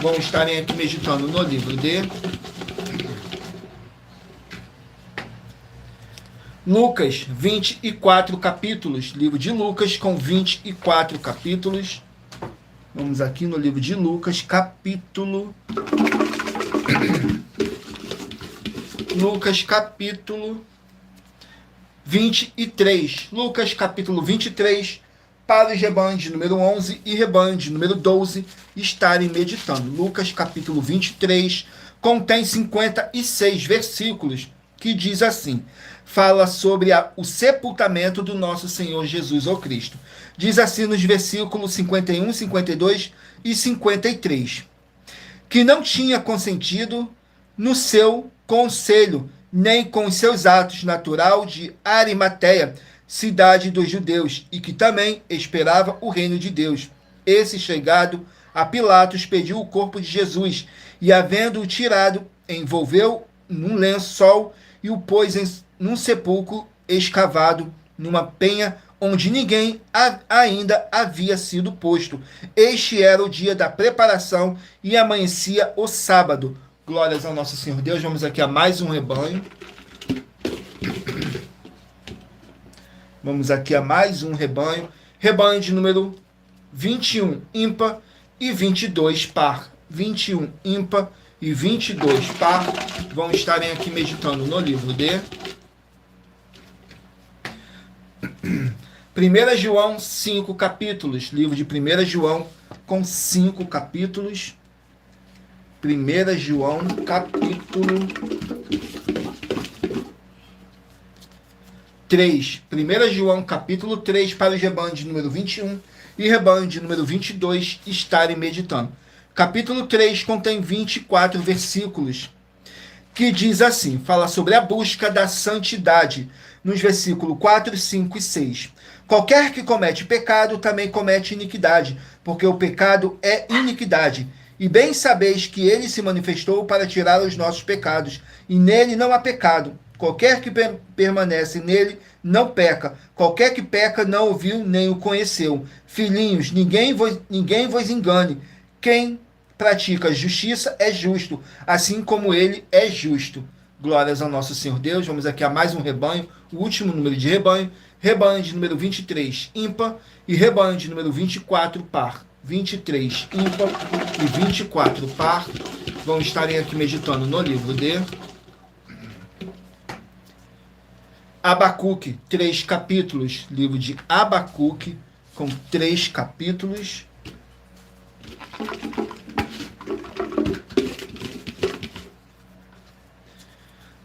Vão estarem aqui meditando no livro de Lucas, 24 capítulos. Livro de Lucas com 24 capítulos. Vamos aqui no livro de Lucas, capítulo... Lucas, capítulo 23. Lucas, capítulo 23, para os rebanhos de número 11 e rebanho de número 12 estarem meditando. Lucas, capítulo 23, contém 56 versículos, que diz assim, fala sobre o sepultamento do nosso Senhor Jesus ou Cristo. Diz assim nos versículos 51, 52 e 53, que não tinha consentido no seu conselho, nem com os seus atos, natural de Arimateia, cidade dos judeus, e que também esperava o reino de Deus. Esse, chegado a Pilatos, pediu o corpo de Jesus, e havendo-o tirado, envolveu num lençol e o pôs num sepulcro escavado numa penha onde ninguém ainda havia sido posto. Este era o dia da preparação e amanhecia o sábado. Glórias ao nosso Senhor Deus. Vamos aqui a mais um rebanho. Vamos aqui a mais um rebanho. Rebanho de número 21, ímpar, e 22, par. 21, ímpar, e 22, par. Vão estarem aqui meditando no livro de 1 João, 5 capítulos. Livro de 1 João com 5 capítulos. 1 João, capítulo 3. 1 João, capítulo 3, para os rebanhos de número 21 e rebanho de número 22 estarem meditando. Capítulo 3 contém 24 versículos, que diz assim, fala sobre a busca da santidade, nos versículos 4, 5 e 6. Qualquer que comete pecado também comete iniquidade, porque o pecado é iniquidade. E bem sabeis que ele se manifestou para tirar os nossos pecados, e nele não há pecado. Qualquer que permanece nele não peca. Qualquer que peca não o viu nem o conheceu. Filhinhos, ninguém vos engane. Quem pratica justiça é justo, assim como ele é justo. Glórias ao nosso Senhor Deus. Vamos aqui a mais um rebanho, o último número de rebanho. Rebanho de número 23, ímpar, e rebanho de número 24, par. 23, ímpar, e 24, par. Vão estarem aqui meditando no livro de Abacuque, 3 capítulos. Livro de Abacuque, com 3 capítulos.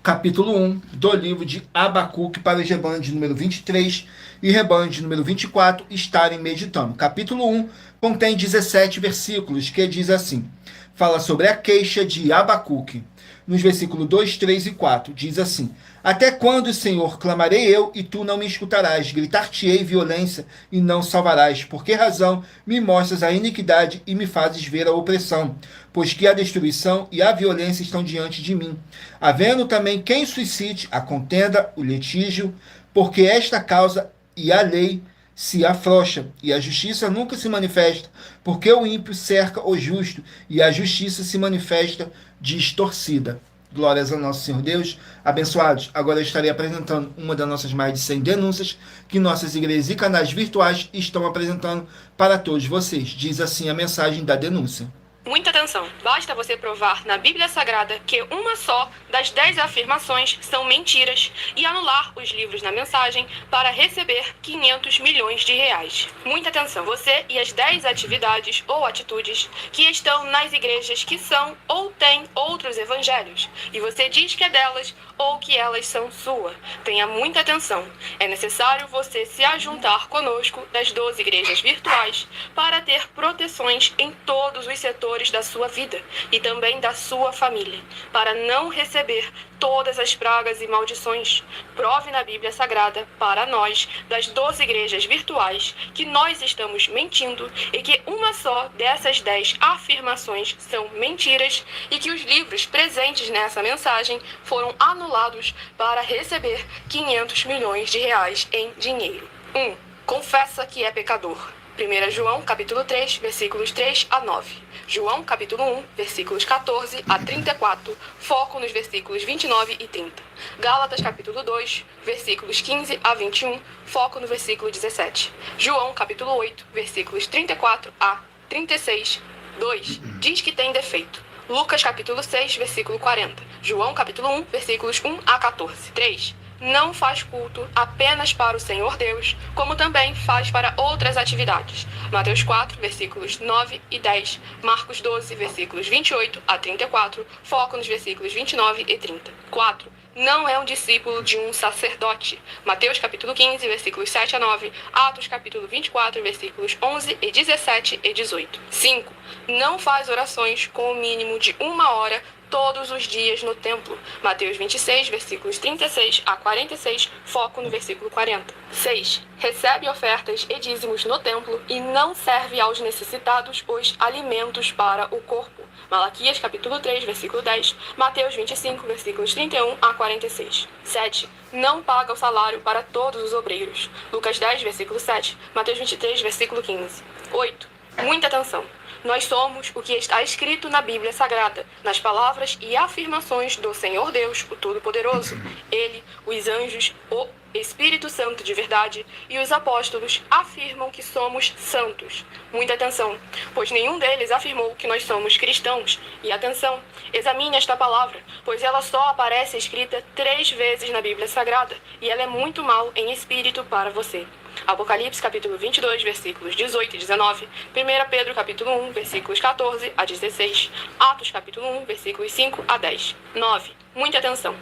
capítulo 1 do livro de Abacuque para os rebanhos de número 23 e rebanho de número 24 estarem meditando. Capítulo 1 contém 17 versículos que diz assim, fala sobre a queixa de Abacuque. Nos versículos 2, 3 e 4 diz assim, até quando, Senhor, clamarei eu e tu não me escutarás, gritar-te-ei violência e não salvarás, por que razão me mostras a iniquidade e me fazes ver a opressão? Pois que a destruição e a violência estão diante de mim, havendo também quem suscite a contenda, o litígio, porque esta causa e a lei se afrouxa, e a justiça nunca se manifesta, porque o ímpio cerca o justo, e a justiça se manifesta distorcida. Glórias ao nosso Senhor Deus. Abençoados, agora eu estarei apresentando uma das nossas mais de 100 denúncias que nossas igrejas e canais virtuais estão apresentando para todos vocês. Diz assim a mensagem da denúncia. Muita atenção. Basta você provar na Bíblia Sagrada que uma só das 10 afirmações são mentiras e anular os livros na mensagem para receber 500 milhões de reais. Muita atenção. Você e as 10 atividades ou atitudes que estão nas igrejas que são ou têm outros evangelhos e você diz que é delas ou que elas são sua. Tenha muita atenção. É necessário você se ajuntar conosco das 12 igrejas virtuais para ter proteções em todos os setores da sua vida e também da sua família, para não receber todas as pragas e maldições. Prove na Bíblia Sagrada para nós, das 12 igrejas virtuais, que nós estamos mentindo e que uma só dessas 10 afirmações são mentiras e que os livros presentes nessa mensagem foram anulados para receber 500 milhões de reais em dinheiro. 1. Confessa que é pecador. 1 João, capítulo 3, versículos 3 a 9. João, capítulo 1, versículos 14 a 34, foco nos versículos 29 e 30. Gálatas, capítulo 2, versículos 15 a 21, foco no versículo 17. João, capítulo 8, versículos 34 a 36, 2, diz que tem defeito. Lucas, capítulo 6, versículo 40. João, capítulo 1, versículos 1 a 14. 3. Não faz culto apenas para o Senhor Deus, como também faz para outras atividades. Mateus 4, versículos 9 e 10, Marcos 12, versículos 28 a 34, foco nos versículos 29 e 30. 4. Não é um discípulo de um sacerdote. Mateus capítulo 15, versículos 7 a 9, Atos capítulo 24, versículos 11 e 17 e 18. 5. Não faz orações com o mínimo de 1 hora todos os dias no templo. Mateus 26, versículos 36 a 46, foco no versículo 40. 6. Recebe ofertas e dízimos no templo e não serve aos necessitados os alimentos para o corpo. Malaquias capítulo 3, versículo 10, Mateus 25, versículos 31 a 46. 7. Não paga o salário para todos os obreiros. Lucas 10, versículo 7, Mateus 23, versículo 15. 8. Muita atenção. Nós somos o que está escrito na Bíblia Sagrada, nas palavras e afirmações do Senhor Deus, o Todo-Poderoso. Ele, os anjos, o Espírito Santo de verdade e os apóstolos afirmam que somos santos. Muita atenção, pois nenhum deles afirmou que nós somos cristãos. E atenção, examine esta palavra, pois ela só aparece escrita 3 vezes na Bíblia Sagrada e ela é muito mal em espírito para você. Apocalipse capítulo 22, versículos 18 e 19, 1 Pedro capítulo 1, versículos 14 a 16, Atos capítulo 1, versículos 5 a 10. 9. Muita atenção.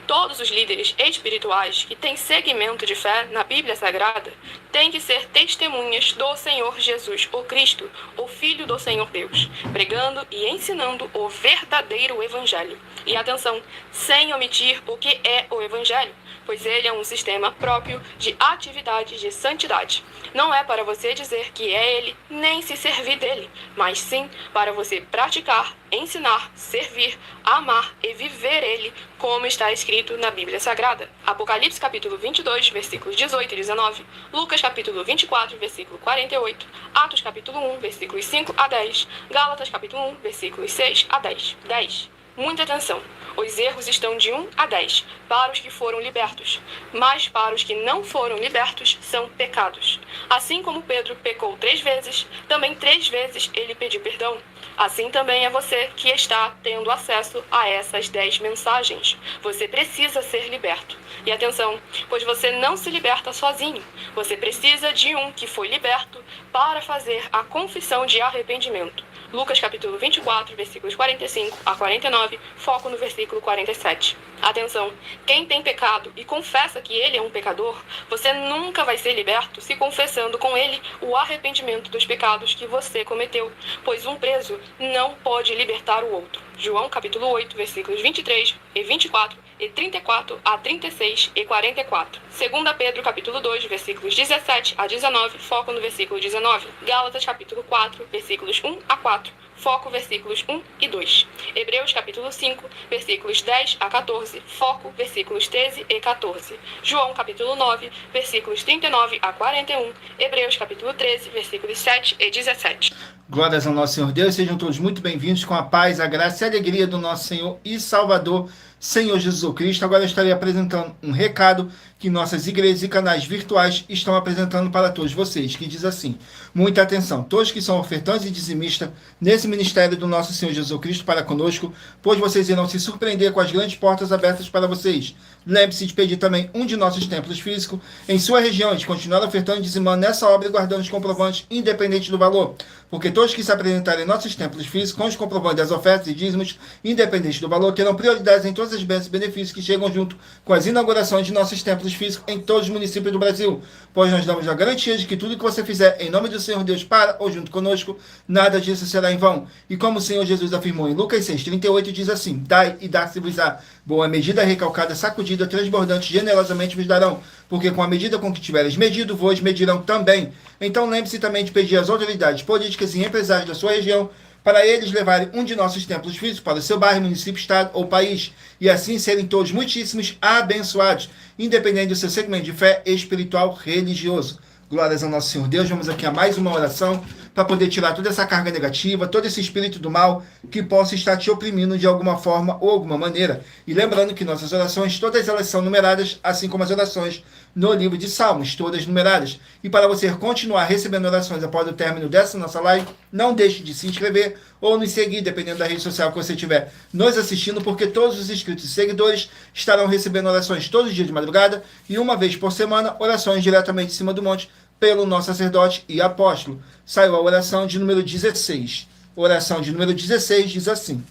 Todos os líderes espirituais que têm segmento de fé na Bíblia Sagrada têm que ser testemunhas do Senhor Jesus, o Cristo, o Filho do Senhor Deus, pregando e ensinando o verdadeiro Evangelho. E atenção, sem omitir o que é o Evangelho, pois ele é um sistema próprio de atividades de santidade. Não é para você dizer que é ele, nem se servir dele, mas sim para você praticar, ensinar, servir, amar e viver ele, como está escrito na Bíblia Sagrada. Apocalipse capítulo 22, versículos 18 e 19, Lucas capítulo 24, versículo 48, Atos capítulo 1, versículos 5 a 10, Gálatas capítulo 1, versículos 6 a 10. 10. Muita atenção. Os erros estão de 1 a 10 para os que foram libertos, mas para os que não foram libertos são pecados. Assim como Pedro pecou 3 vezes, também 3 vezes ele pediu perdão. Assim também é você que está tendo acesso a essas 10 mensagens. Você precisa ser liberto. E atenção, pois você não se liberta sozinho. Você precisa de um que foi liberto para fazer a confissão de arrependimento. Lucas capítulo 24, versículos 45 a 49, foco no versículo 47. Atenção, quem tem pecado e confessa que ele é um pecador, você nunca vai ser liberto se confessando com ele o arrependimento dos pecados que você cometeu, pois um preso não pode libertar o outro. João capítulo 8, versículos 23 e 24 e 34 a 36 e 44. 2 Pedro capítulo 2, versículos 17 a 19, foco no versículo 19. Gálatas capítulo 4, versículos 1 a 4. Foco versículos 1 e 2. Hebreus capítulo 5, versículos 10 a 14. Foco versículos 13 e 14. João capítulo 9, versículos 39 a 41. Hebreus capítulo 13, versículos 7 e 17. Glórias ao nosso Senhor Deus, sejam todos muito bem-vindos com a paz, a graça e a alegria do nosso Senhor e Salvador, Senhor Jesus Cristo. Agora eu estarei apresentando um recado que nossas igrejas e canais virtuais estão apresentando para todos vocês, que diz assim: muita atenção, todos que são ofertantes e dizimistas nesse ministério do nosso Senhor Jesus Cristo para conosco, pois vocês irão se surpreender com as grandes portas abertas para vocês. Lembre-se de pedir também um de nossos templos físicos em sua região, de continuar ofertando e dizimando nessa obra e guardando os comprovantes independente do valor, porque todos que se apresentarem em nossos templos físicos com os comprovantes das ofertas e dízimos, independente do valor, terão prioridades em todas as bênçãos e benefícios que chegam junto com as inaugurações de nossos templos físicos em todos os municípios do Brasil, pois nós damos a garantia de que tudo que você fizer em nome do Senhor Deus para ou junto conosco, nada disso será em vão. E como o Senhor Jesus afirmou em Lucas 6,38, diz assim: dai e dar-se-vos-á, boa medida, recalcada, sacudida, transbordante, generosamente vos darão, porque com a medida com que tiveres medido, vos medirão também. Então lembre-se também de pedir às autoridades políticas e empresários da sua região para eles levarem um de nossos templos físicos para o seu bairro, município, estado ou país, e assim serem todos muitíssimos abençoados, independente do seu segmento de fé espiritual religioso. Glórias ao nosso Senhor Deus. Vamos aqui a mais uma oração para poder tirar toda essa carga negativa, todo esse espírito do mal que possa estar te oprimindo de alguma forma ou alguma maneira. E lembrando que nossas orações, todas elas são numeradas, assim como as orações no livro de Salmos, todas numeradas. E para você continuar recebendo orações após o término dessa nossa live, não deixe de se inscrever ou nos seguir, dependendo da rede social que você estiver nos assistindo, porque todos os inscritos e seguidores estarão recebendo orações todos os dias de madrugada e uma vez por semana, orações diretamente de cima do monte, pelo nosso sacerdote e apóstolo. Saiu a oração de número 16. Oração de número 16 diz assim: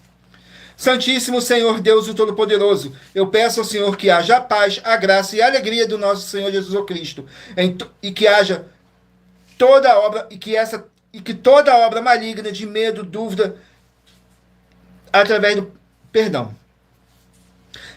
Santíssimo Senhor Deus o Todo-Poderoso, eu peço ao Senhor que haja a paz, a graça e a alegria do nosso Senhor Jesus Cristo, e que haja toda obra, e que toda obra maligna de medo, dúvida, através do perdão.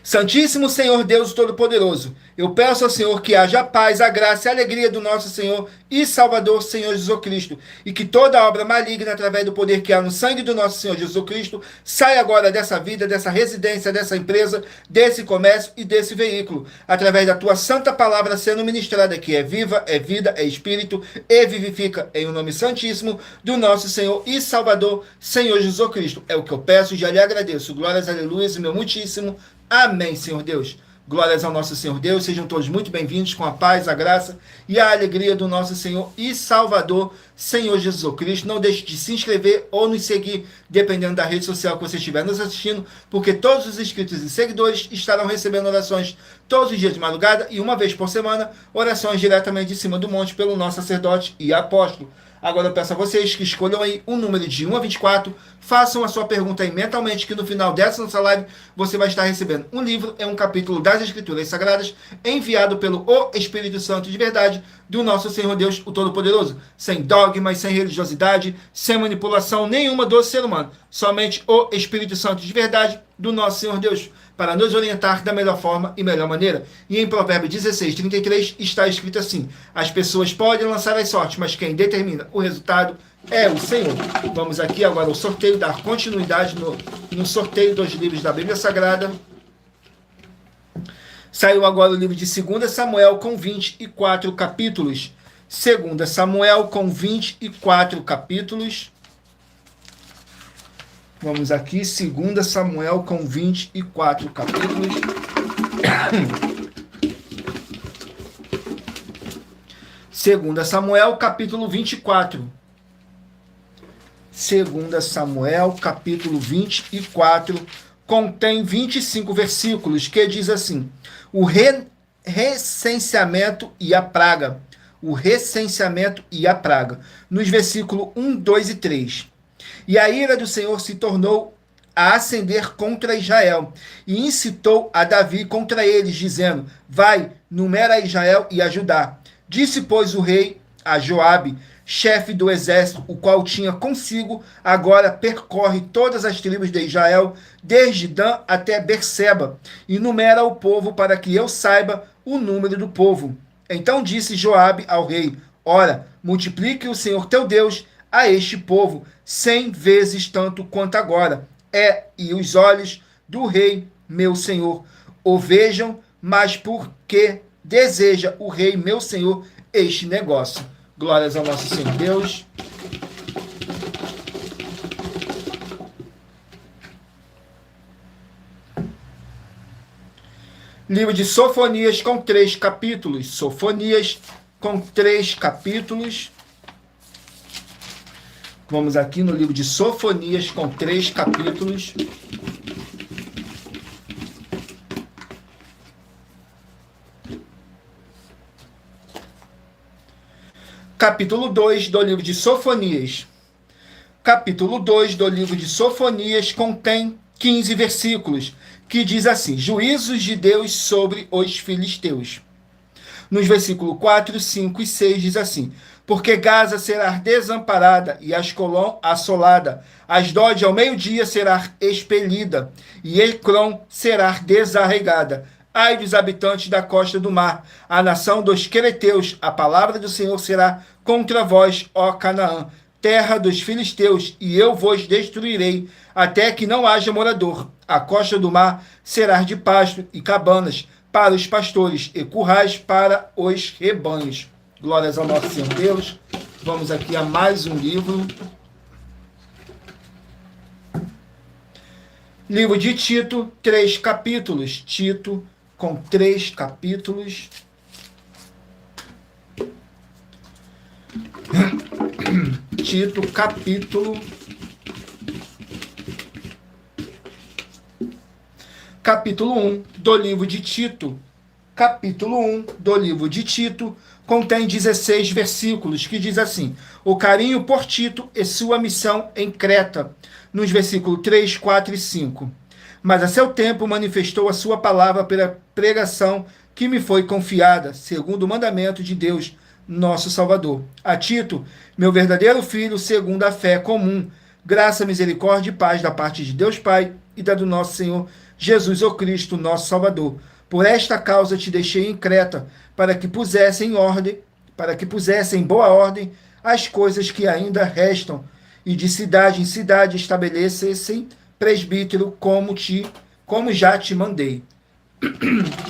Santíssimo Senhor Deus Todo-Poderoso, eu peço ao Senhor que haja a paz, a graça e a alegria do nosso Senhor e Salvador, Senhor Jesus Cristo, e que toda obra maligna, através do poder que há no sangue do nosso Senhor Jesus Cristo, saia agora dessa vida, dessa residência, dessa empresa, desse comércio e desse veículo, através da tua santa palavra sendo ministrada, que é viva, é vida, é espírito e vivifica, em o nome santíssimo do nosso Senhor e Salvador, Senhor Jesus Cristo. É o que eu peço e já lhe agradeço. Glórias, aleluias, meu muitíssimo amém, Senhor Deus. Glórias ao nosso Senhor Deus. Sejam todos muito bem-vindos com a paz, a graça e a alegria do nosso Senhor e Salvador, Senhor Jesus Cristo. Não deixe de se inscrever ou nos seguir, dependendo da rede social que você estiver nos assistindo, porque todos os inscritos e seguidores estarão recebendo orações todos os dias de madrugada e uma vez por semana, orações diretamente de cima do monte pelo nosso sacerdote e apóstolo. Agora eu peço a vocês que escolham aí um número de 1 a 24, façam a sua pergunta aí mentalmente, que no final dessa nossa live você vai estar recebendo um livro, um capítulo das Escrituras Sagradas, enviado pelo O Espírito Santo de verdade do nosso Senhor Deus, o Todo-Poderoso, sem dogmas, sem religiosidade, sem manipulação nenhuma do ser humano, somente o Espírito Santo de verdade do nosso Senhor Deus, para nos orientar da melhor forma e melhor maneira. E em Provérbios 16:33 está escrito assim: as pessoas podem lançar as sortes, mas quem determina o resultado é o Senhor. Vamos aqui agora ao sorteio, dar continuidade no sorteio dos livros da Bíblia Sagrada. Saiu agora o livro de 2 Samuel com 24 capítulos. 2 Samuel com 24 capítulos. Vamos aqui, 2 Samuel com 24 capítulos. 2 Samuel, capítulo 24. 2 Samuel, capítulo 24, contém 25 versículos, que diz assim: o recenseamento e a praga. O recenseamento e a praga. Nos versículos 1, 2 e 3. E a ira do Senhor se tornou a ascender contra Israel, e incitou a Davi contra eles, dizendo: vai, numera Israel e a Judá. Disse, pois, o rei a Joabe, chefe do exército, o qual tinha consigo, agora percorre todas as tribos de Israel, desde Dan até Berseba, e numera o povo para que eu saiba o número do povo. Então disse Joabe ao rei: ora, multiplique o Senhor teu Deus a este povo 100 vezes tanto quanto agora. E os olhos do rei, meu senhor, o vejam, mas porque deseja o rei, meu senhor, este negócio. Glórias ao nosso Senhor Deus. Livro de Sofonias com 3 capítulos. Sofonias com 3 capítulos. Vamos aqui no livro de Sofonias com 3 capítulos. Capítulo 2 do livro de Sofonias. Capítulo 2 do livro de Sofonias contém 15 versículos, que diz assim: juízos de Deus sobre os filisteus. Nos versículos 4, 5 e 6 diz assim: porque Gaza será desamparada e Ascolom assolada, Asdod ao meio-dia será expelida, e Ecrom será desarraigada. Ai dos habitantes da costa do mar, a nação dos quereteus, a palavra do Senhor será contra vós, ó Canaã, terra dos filisteus, e eu vos destruirei, até que não haja morador. A costa do mar será de pasto e cabanas para os pastores, e currais para os rebanhos. Glórias ao nosso Senhor Deus. Vamos aqui a mais um livro. Livro de Tito, 3 capítulos. Tito, com 3 capítulos. Tito, capítulo 1 do livro de Tito. Capítulo 1 do livro de Tito contém 16 versículos, que diz assim: o carinho por Tito e sua missão em Creta, nos versículos 3, 4 e 5. Mas a seu tempo manifestou a sua palavra pela pregação que me foi confiada, segundo o mandamento de Deus, nosso Salvador. A Tito, meu verdadeiro filho, segundo a fé comum, graça, misericórdia e paz da parte de Deus Pai e da do nosso Senhor Jesus, o Cristo, nosso Salvador. Por esta causa te deixei em Creta, para que pusesse em boa ordem as coisas que ainda restam, e de cidade em cidade estabelecessem presbítero, como já te mandei.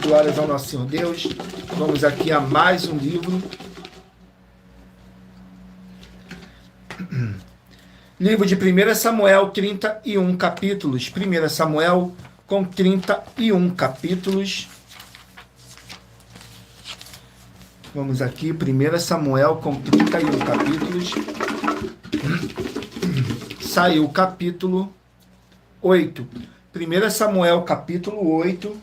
Glórias ao nosso Senhor Deus. Vamos aqui a mais um livro. Livro de 1 Samuel, 31 capítulos. 1 Samuel com 31 capítulos. Vamos aqui, 1 Samuel com 31 capítulos. Saiu o capítulo 8. 1 Samuel, capítulo 8.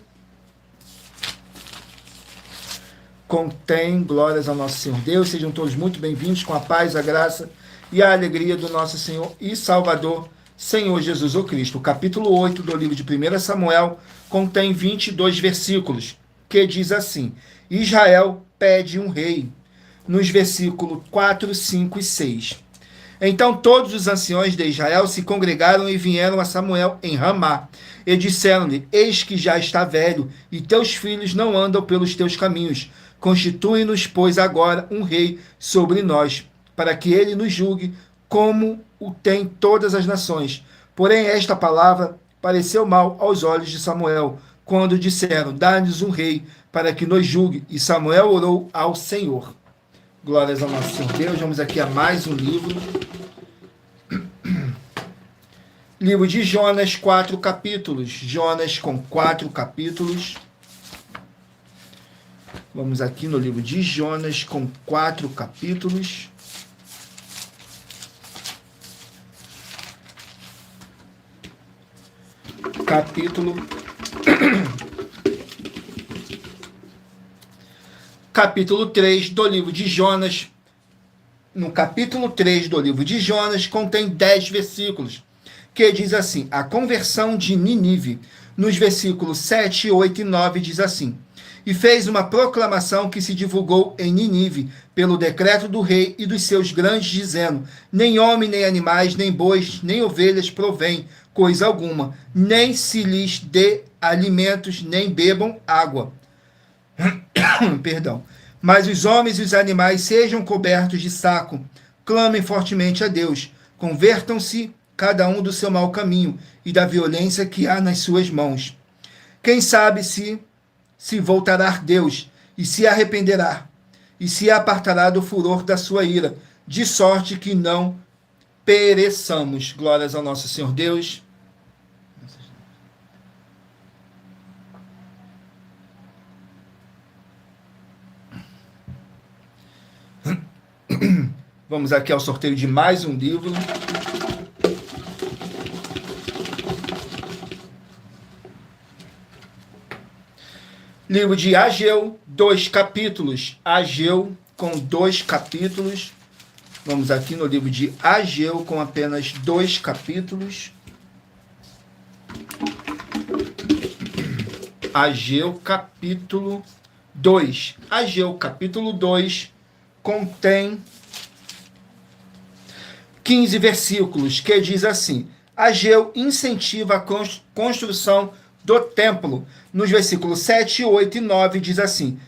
Contém, glórias ao nosso Senhor Deus. Sejam todos muito bem-vindos, com a paz, a graça e a alegria do nosso Senhor e Salvador, Senhor Jesus o Cristo. O capítulo 8 do livro de 1 Samuel contém 22 versículos, que diz assim: Israel pede um rei, nos versículos 4, 5 e 6. Então todos os anciões de Israel se congregaram e vieram a Samuel em Ramá, e disseram-lhe: eis que já está velho, e teus filhos não andam pelos teus caminhos. Constitui-nos, pois, agora um rei sobre nós, para que ele nos julgue, como o tem todas as nações. Porém, esta palavra pareceu mal aos olhos de Samuel, quando disseram: dá-nos um rei, para que nos julgue. E Samuel orou ao Senhor. Glórias ao nosso Senhor Deus. Vamos aqui a mais um livro. Livro de Jonas, 4 capítulos. Jonas com 4 capítulos. Vamos aqui no livro de Jonas com 4 capítulos. Capítulo 3 do livro de Jonas. No capítulo 3 do livro de Jonas contém 10 versículos, que diz assim, a conversão de Nínive, nos versículos 7, 8 e 9, diz assim, e fez uma proclamação que se divulgou em Nínive, pelo decreto do rei e dos seus grandes, dizendo, nem homem, nem animais, nem bois, nem ovelhas provém coisa alguma, nem se lhes dê alimentos, nem bebam água. Perdão. Mas os homens e os animais sejam cobertos de saco, clamem fortemente a Deus, convertam-se cada um do seu mau caminho e da violência que há nas suas mãos. Quem sabe se voltará Deus e se arrependerá e se apartará do furor da sua ira, de sorte que não pereçamos. Glórias ao nosso Senhor Deus. Vamos aqui ao sorteio de mais um livro. Livro de Ageu, 2 capítulos. Ageu com 2 capítulos. Vamos aqui no livro de Ageu com apenas 2 capítulos. Ageu capítulo 2. Ageu capítulo 2 contém 15 versículos, que diz assim, Ageu incentiva a construção do templo. Nos versículos 7, 8 e 9 diz assim,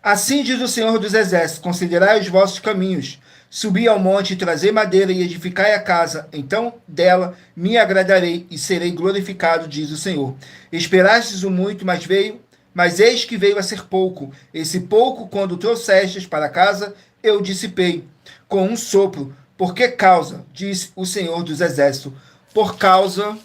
assim diz o Senhor dos Exércitos, considerai os vossos caminhos, subi ao monte e trazei madeira e edificai a casa, então dela me agradarei e serei glorificado, diz o Senhor. Esperastes o muito, mas eis que veio a ser pouco. Esse pouco, quando trouxestes para casa, eu dissipei com um sopro. Por que causa, diz o Senhor dos Exércitos, por causa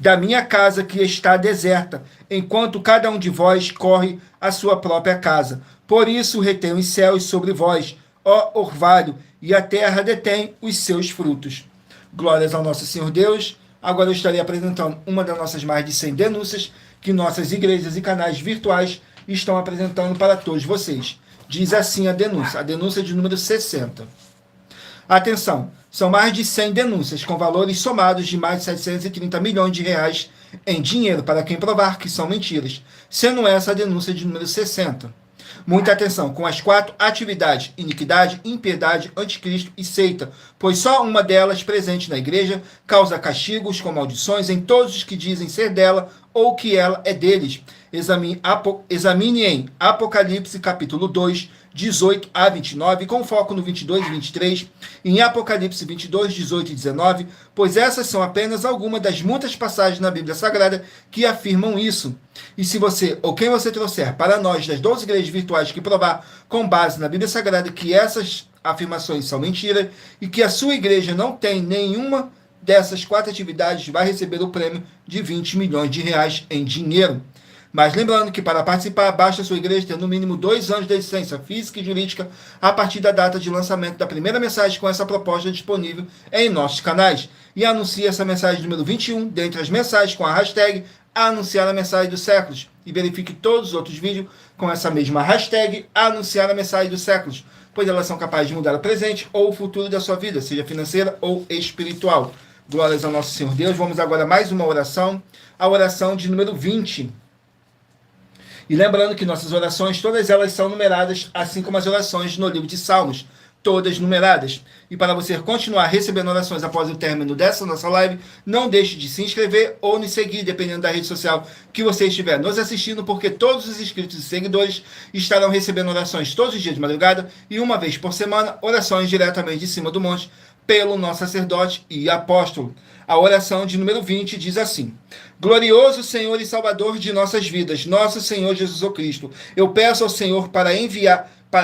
da minha casa que está deserta, enquanto cada um de vós corre a sua própria casa. Por isso retenho os céus sobre vós, ó orvalho, e a terra detém os seus frutos. Glórias ao nosso Senhor Deus. Agora eu estarei apresentando uma das nossas mais de 100 denúncias que nossas igrejas e canais virtuais estão apresentando para todos vocês. Diz assim a denúncia de número 60. Atenção, são mais de 100 denúncias com valores somados de mais de 730 milhões de reais em dinheiro para quem provar que são mentiras, sendo essa a denúncia de número 60. Muita atenção com as 4 atividades, iniquidade, impiedade, anticristo e seita, pois só uma delas presente na igreja causa castigos com maldições em todos os que dizem ser dela ou que ela é deles. Examine em Apocalipse capítulo 2, 18 a 29, com foco no 22 e 23, em Apocalipse 22, 18 e 19, pois essas são apenas algumas das muitas passagens na Bíblia Sagrada que afirmam isso. E se você, ou quem você trouxer para nós das 12 igrejas virtuais que provar com base na Bíblia Sagrada que essas afirmações são mentiras e que a sua igreja não tem nenhuma dessas 4 atividades, vai receber o prêmio de 20 milhões de reais em dinheiro. Mas lembrando que para participar, basta a sua igreja ter no mínimo 2 anos de existência física e jurídica a partir da data de lançamento da primeira mensagem com essa proposta disponível em nossos canais. E anuncie essa mensagem número 21 dentre as mensagens com a hashtag Anunciar a Mensagem dos Séculos. E verifique todos os outros vídeos com essa mesma hashtag Anunciar a Mensagem dos Séculos, pois elas são capazes de mudar o presente ou o futuro da sua vida, seja financeira ou espiritual. Glórias ao nosso Senhor Deus. Vamos agora a mais uma oração, a oração de número 20. E lembrando que nossas orações, todas elas são numeradas, assim como as orações no livro de Salmos, todas numeradas. E para você continuar recebendo orações após o término dessa nossa live, não deixe de se inscrever ou nos seguir, dependendo da rede social que você estiver nos assistindo, porque todos os inscritos e seguidores estarão recebendo orações todos os dias de madrugada e uma vez por semana, orações diretamente de cima do monte, pelo nosso sacerdote e apóstolo. A oração de número 20 diz assim: Glorioso Senhor e Salvador de nossas vidas, nosso Senhor Jesus Cristo, eu peço ao Senhor para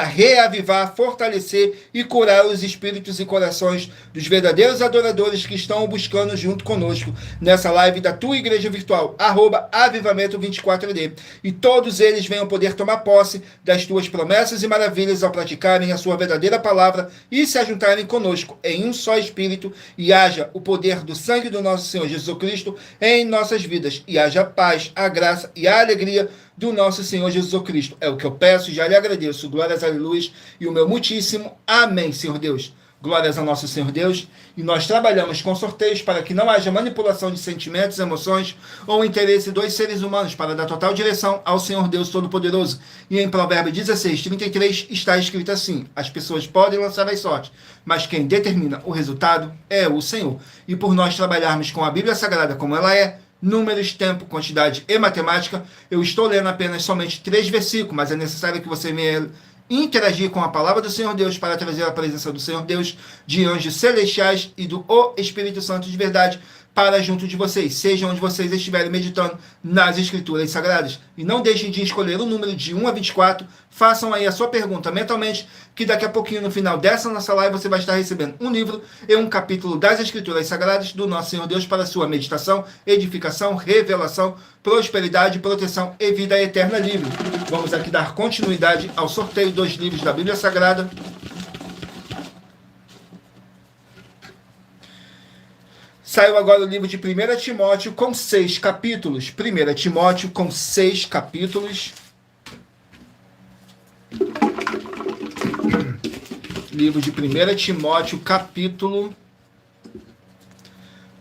reavivar, fortalecer e curar os espíritos e corações dos verdadeiros adoradores que estão buscando junto conosco nessa live da tua igreja virtual, @avivamento24d, e todos eles venham poder tomar posse das tuas promessas e maravilhas ao praticarem a sua verdadeira palavra e se ajuntarem conosco em um só espírito, e haja o poder do sangue do nosso Senhor Jesus Cristo em nossas vidas, e haja a paz, a graça e a alegria do nosso Senhor Jesus Cristo. É o que eu peço e já lhe agradeço. Glórias, aleluias, e o meu muitíssimo amém, Senhor Deus. Glórias ao nosso Senhor Deus. E nós trabalhamos com sorteios para que não haja manipulação de sentimentos, emoções ou interesse dos seres humanos, para dar total direção ao Senhor Deus Todo-Poderoso. E em Provérbios 16:33 está escrito assim: as pessoas podem lançar as sortes, mas quem determina o resultado é o Senhor. E por nós trabalharmos com a Bíblia Sagrada como ela é, números, tempo, quantidade e matemática, eu estou lendo apenas somente 3 versículos, mas é necessário que você me interagir com a palavra do Senhor Deus para trazer a presença do Senhor Deus, de anjos celestiais e do Espírito Santo de verdade para junto de vocês, seja onde vocês estiverem meditando nas Escrituras Sagradas. E não deixem de escolher o número de 1 a 24, façam aí a sua pergunta mentalmente, que daqui a pouquinho, no final dessa nossa live, você vai estar recebendo um livro e um capítulo das Escrituras Sagradas do nosso Senhor Deus para sua meditação, edificação, revelação, prosperidade, proteção e vida eterna livre. Vamos aqui dar continuidade ao sorteio dos livros da Bíblia Sagrada. Saiu agora o livro de 1 Timóteo com 6 capítulos. 1 Timóteo com 6 capítulos. Livro de 1 Timóteo, capítulo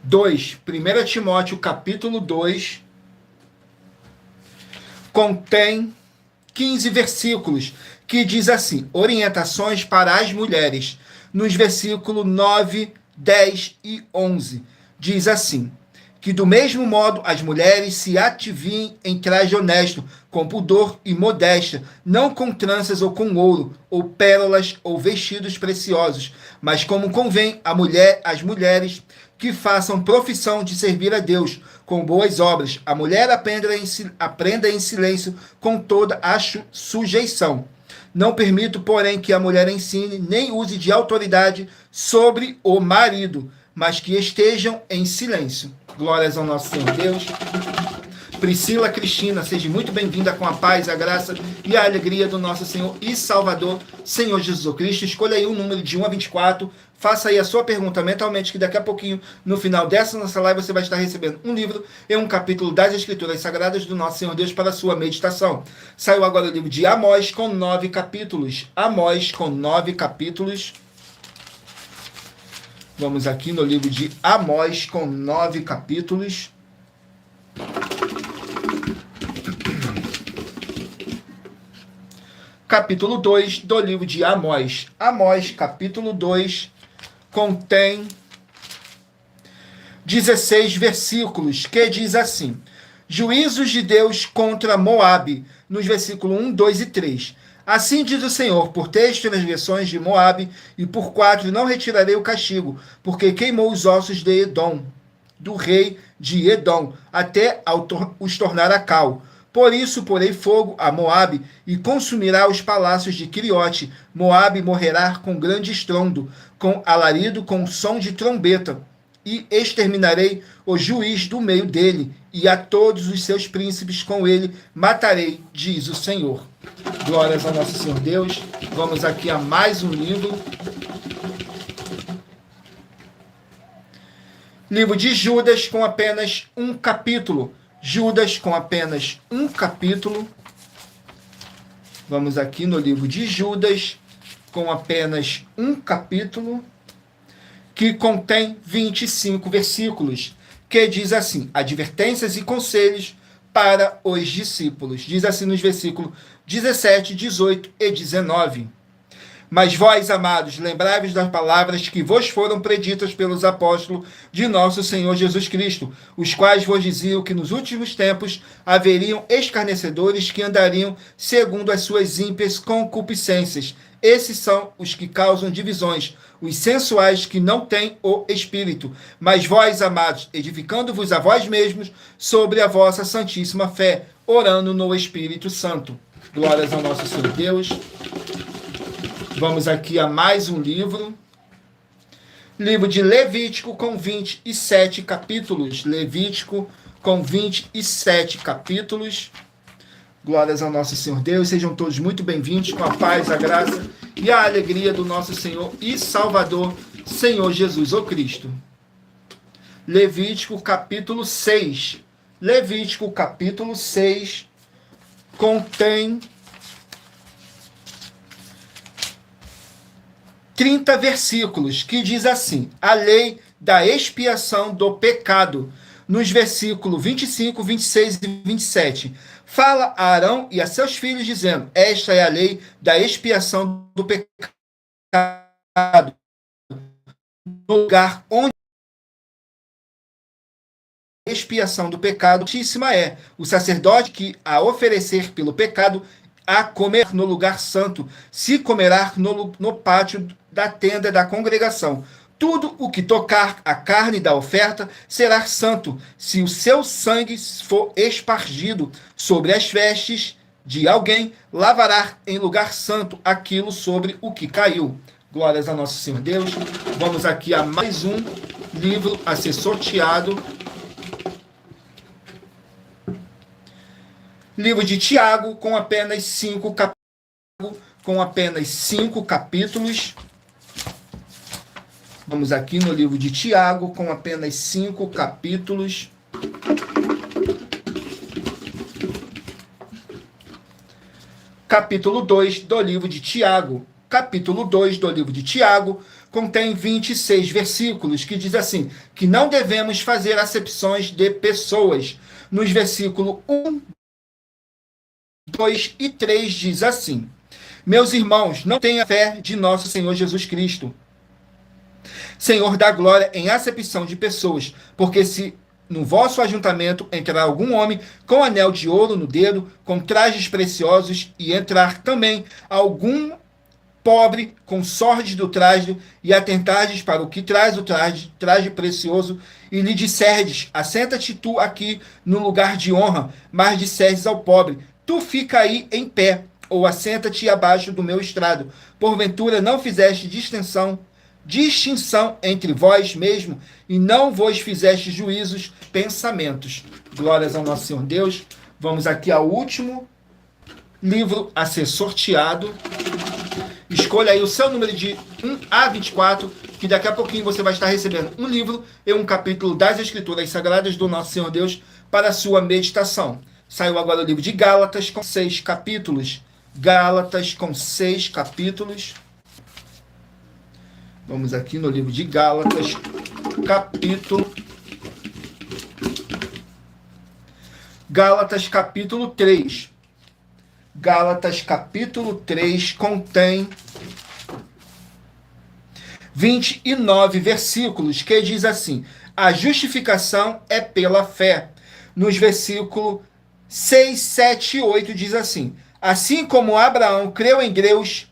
2. 1 Timóteo, capítulo 2. Contém 15 versículos, que diz assim: orientações para as mulheres. Nos versículos 9, 10 e 11. Diz assim: que do mesmo modo as mulheres se ativiem em traje honesto, com pudor e modéstia, não com tranças ou com ouro, ou pérolas ou vestidos preciosos, mas como convém às mulheres que façam profissão de servir a Deus, com boas obras. A mulher aprenda em silêncio com toda a sujeição. Não permito, porém, que a mulher ensine, nem use de autoridade sobre o marido, mas que estejam em silêncio. Glórias ao nosso Senhor Deus. Priscila Cristina, seja muito bem-vinda com a paz, a graça e a alegria do nosso Senhor e Salvador, Senhor Jesus Cristo. Escolha aí o número de 1 a 24, faça aí a sua pergunta mentalmente, que daqui a pouquinho, no final dessa nossa live, você vai estar recebendo um livro e um capítulo das Escrituras Sagradas do nosso Senhor Deus para a sua meditação. Saiu agora o livro de Amós com 9 capítulos. Amós com 9 capítulos. Vamos aqui no livro de Amós com 9 capítulos. Capítulo 2 do livro de Amós. Amós, capítulo 2, contém 16 versículos, que diz assim: juízos de Deus contra Moabe, nos versículos 1, 2 e 3. Assim diz o Senhor: por 3 transgressões de Moabe, e por 4 não retirarei o castigo, porque queimou os ossos de Edom, do rei de Edom, até os tornar a cal. Por isso porei fogo a Moabe, e consumirá os palácios de Queriote. Moabe morrerá com grande estrondo, com alarido, com som de trombeta. E exterminarei o juiz do meio dele, e a todos os seus príncipes com ele matarei, diz o Senhor. Glórias ao nosso Senhor Deus. Vamos aqui a mais um livro. Livro de Judas com apenas um capítulo. Judas com apenas um capítulo. Vamos aqui no livro de Judas com apenas um capítulo, que contém 25 versículos, que diz assim: advertências e conselhos para os discípulos. Diz assim nos versículos 17, 18 e 19. Mas vós, amados, lembrai-vos das palavras que vos foram preditas pelos apóstolos de nosso Senhor Jesus Cristo, os quais vos diziam que nos últimos tempos haveriam escarnecedores que andariam segundo as suas ímpias concupiscências. Esses são os que causam divisões, os sensuais que não têm o Espírito. Mas vós, amados, edificando-vos a vós mesmos sobre a vossa santíssima fé, orando no Espírito Santo. Glórias ao nosso Senhor Deus. Vamos aqui a mais um livro. Livro de Levítico com 27 capítulos. Levítico com 27 capítulos. Glórias ao nosso Senhor Deus. Sejam todos muito bem-vindos com a paz, a graça e a alegria do nosso Senhor e Salvador, Senhor Jesus o Cristo. Levítico capítulo 6. Levítico capítulo 6 contém 30 versículos, que diz assim: a lei da expiação do pecado. Nos versículos 25, 26 e 27. Fala a Arão e a seus filhos, dizendo: esta é a lei da expiação do pecado. No lugar onde a expiação do pecado altíssima é o sacerdote que, a oferecer pelo pecado, a comer no lugar santo, se comerá no pátio da tenda da congregação. Tudo o que tocar a carne da oferta será santo, se o seu sangue for espargido sobre as vestes de alguém, lavará em lugar santo aquilo sobre o que caiu. Glórias a nosso Senhor Deus. Vamos aqui a mais um livro a ser sorteado. Livro de Tiago, com apenas 5 capítulos. Vamos aqui no livro de Tiago, com apenas 5 capítulos. Capítulo 2 do livro de Tiago. Capítulo 2 do livro de Tiago contém 26 versículos, que diz assim, que não devemos fazer acepções de pessoas. Nos versículos 1, 2 e 3 diz assim: meus irmãos, não tenham fé de nosso Senhor Jesus Cristo, Senhor da glória, em acepção de pessoas, porque se no vosso ajuntamento entrar algum homem com anel de ouro no dedo, com trajes preciosos, e entrar também algum pobre com sorte do traje, e atentardes para o que traz o traje precioso, e lhe disserdes: assenta-te tu aqui no lugar de honra, mas disserdes ao pobre: tu fica aí em pé, ou assenta-te abaixo do meu estrado. Porventura não fizeste distinção entre vós mesmo, e não vos fizeste juízos, pensamentos. Glórias ao nosso Senhor Deus. Vamos aqui ao último livro a ser sorteado. Escolha aí o seu número de 1 a 24, que daqui a pouquinho você vai estar recebendo um livro e um capítulo das Escrituras Sagradas do nosso Senhor Deus para a sua meditação. Saiu agora o livro de Gálatas com 6 capítulos. Gálatas com 6 capítulos. Vamos aqui no livro de Gálatas, Gálatas capítulo 3. Gálatas capítulo 3 contém 29 versículos, que diz assim: a justificação é pela fé. Nos versículos 6, 7 e 8 diz assim: assim como Abraão creu em Deus,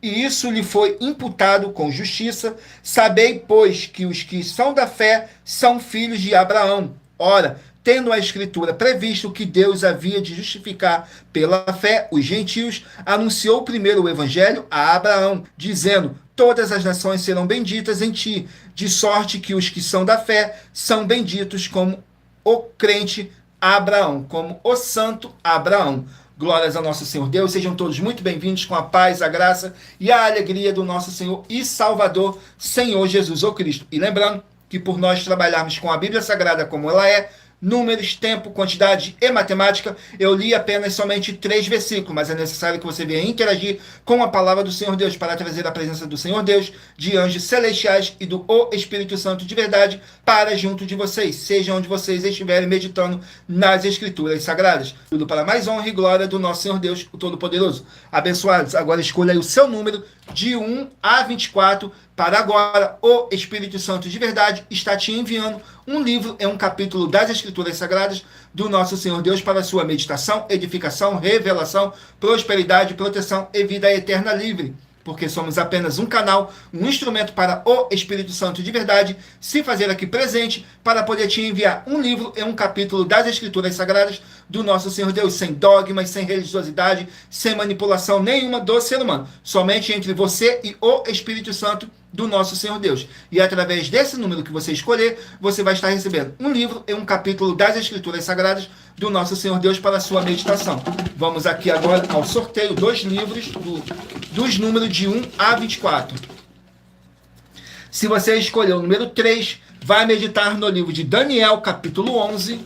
e isso lhe foi imputado com justiça, sabei, pois, que os que são da fé são filhos de Abraão. Ora, tendo a Escritura previsto que Deus havia de justificar pela fé os gentios, anunciou primeiro o Evangelho a Abraão, dizendo: todas as nações serão benditas em ti, de sorte que os que são da fé são benditos como o crente Abraão, como o santo Abraão. Glórias ao nosso Senhor Deus. Sejam todos muito bem-vindos, com a paz, a graça e a alegria do nosso Senhor e Salvador, Senhor Jesus o Cristo. E lembrando que por nós trabalharmos com a Bíblia Sagrada como ela é, números, tempo, quantidade e matemática, eu li apenas somente 3 versículos, mas é necessário que você venha interagir com a palavra do Senhor Deus para trazer a presença do Senhor Deus, de anjos celestiais e do Espírito Santo de verdade para junto de vocês, seja onde vocês estiverem meditando nas Escrituras Sagradas. Tudo para mais honra e glória do nosso Senhor Deus, o Todo-Poderoso. Abençoados, agora escolha aí o seu número de 1 a 24, para agora o Espírito Santo de verdade está te enviando um livro e um capítulo das Escrituras Sagradas do nosso Senhor Deus para sua meditação, edificação, revelação, prosperidade, proteção e vida eterna livre. Porque somos apenas um canal, um instrumento para o Espírito Santo de verdade se fazer aqui presente para poder te enviar um livro e um capítulo das Escrituras Sagradas do nosso Senhor Deus, sem dogmas, sem religiosidade, sem manipulação nenhuma do ser humano, somente entre você e o Espírito Santo do nosso Senhor Deus. E através desse número que você escolher, você vai estar recebendo um livro e um capítulo das Escrituras Sagradas do nosso Senhor Deus para a sua meditação. Vamos aqui agora ao sorteio dos livros dos números de 1 a 24. Se você escolher o número 3, vai meditar no livro de Daniel, capítulo 11.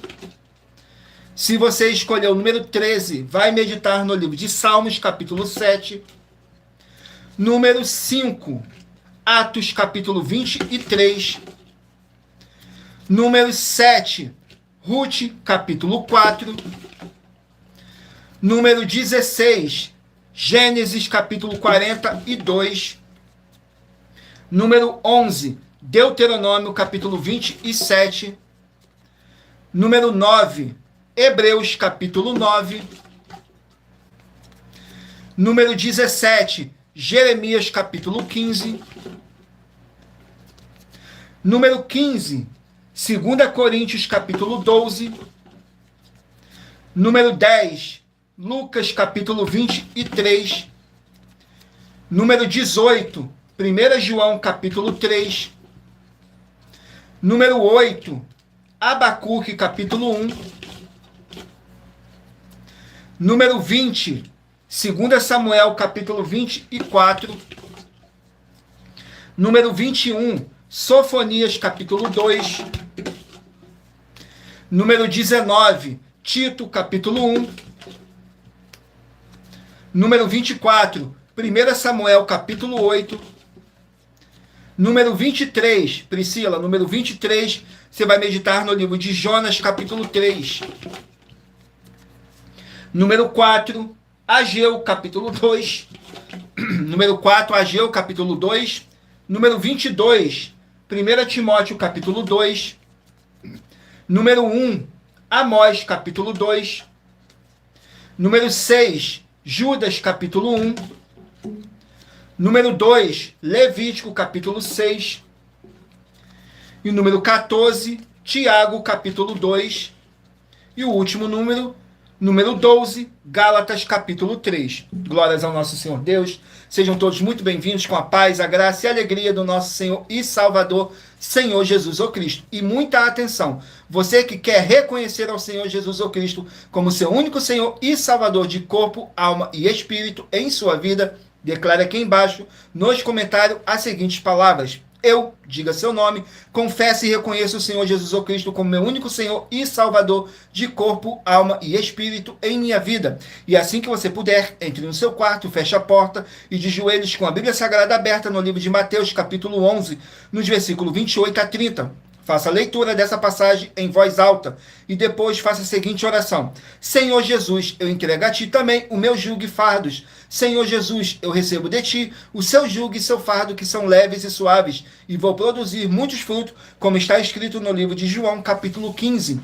Se você escolher o número 13, vai meditar no livro de Salmos, capítulo 7. Número 5, Atos capítulo 23. Número 7, Ruth capítulo 4. Número 16, Gênesis capítulo 42. Número 11, Deuteronômio capítulo 27. Número 9, Hebreus capítulo 9. Número 17, Jeremias capítulo 15. Número 15, 2 Coríntios capítulo 12. Número 10, Lucas capítulo 23. Número 18, 1 João capítulo 3. Número 8, Abacuque capítulo 1. Número 20, 2 Samuel capítulo 24. Número 21, Sofonias capítulo 2. Número 19, Tito capítulo 1. Número 24, 1 Samuel capítulo 8. Número 23, Priscila, número 23, você vai meditar no livro de Jonas capítulo 3. Número 4, Ageu capítulo 2. Número 4, Ageu capítulo 2. Número 22, 1 Timóteo capítulo 2. Número 1, Amós capítulo 2. Número 6, Judas capítulo 1. Número 2, Levítico capítulo 6. E número 14, Tiago capítulo 2. E o último número 12, Gálatas capítulo 3. Glórias ao nosso Senhor Deus. Sejam todos muito bem-vindos com a paz, a graça e a alegria do nosso Senhor e Salvador, Senhor Jesus o Cristo. E muita atenção, você que quer reconhecer ao Senhor Jesus o Cristo como seu único Senhor e Salvador de corpo, alma e espírito em sua vida, declare aqui embaixo, nos comentários, as seguintes palavras. Eu, diga seu nome, confesso e reconheço o Senhor Jesus o Cristo como meu único Senhor e Salvador de corpo, alma e espírito em minha vida. E assim que você puder, entre no seu quarto, feche a porta e de joelhos com a Bíblia Sagrada aberta no livro de Mateus, capítulo 11, nos versículos 28 a 30. Faça a leitura dessa passagem em voz alta e depois faça a seguinte oração. Senhor Jesus, eu entrego a ti também o meu jugo e fardos. Senhor Jesus, eu recebo de ti o seu jugo e seu fardo que são leves e suaves e vou produzir muitos frutos, como está escrito no livro de João, capítulo 15.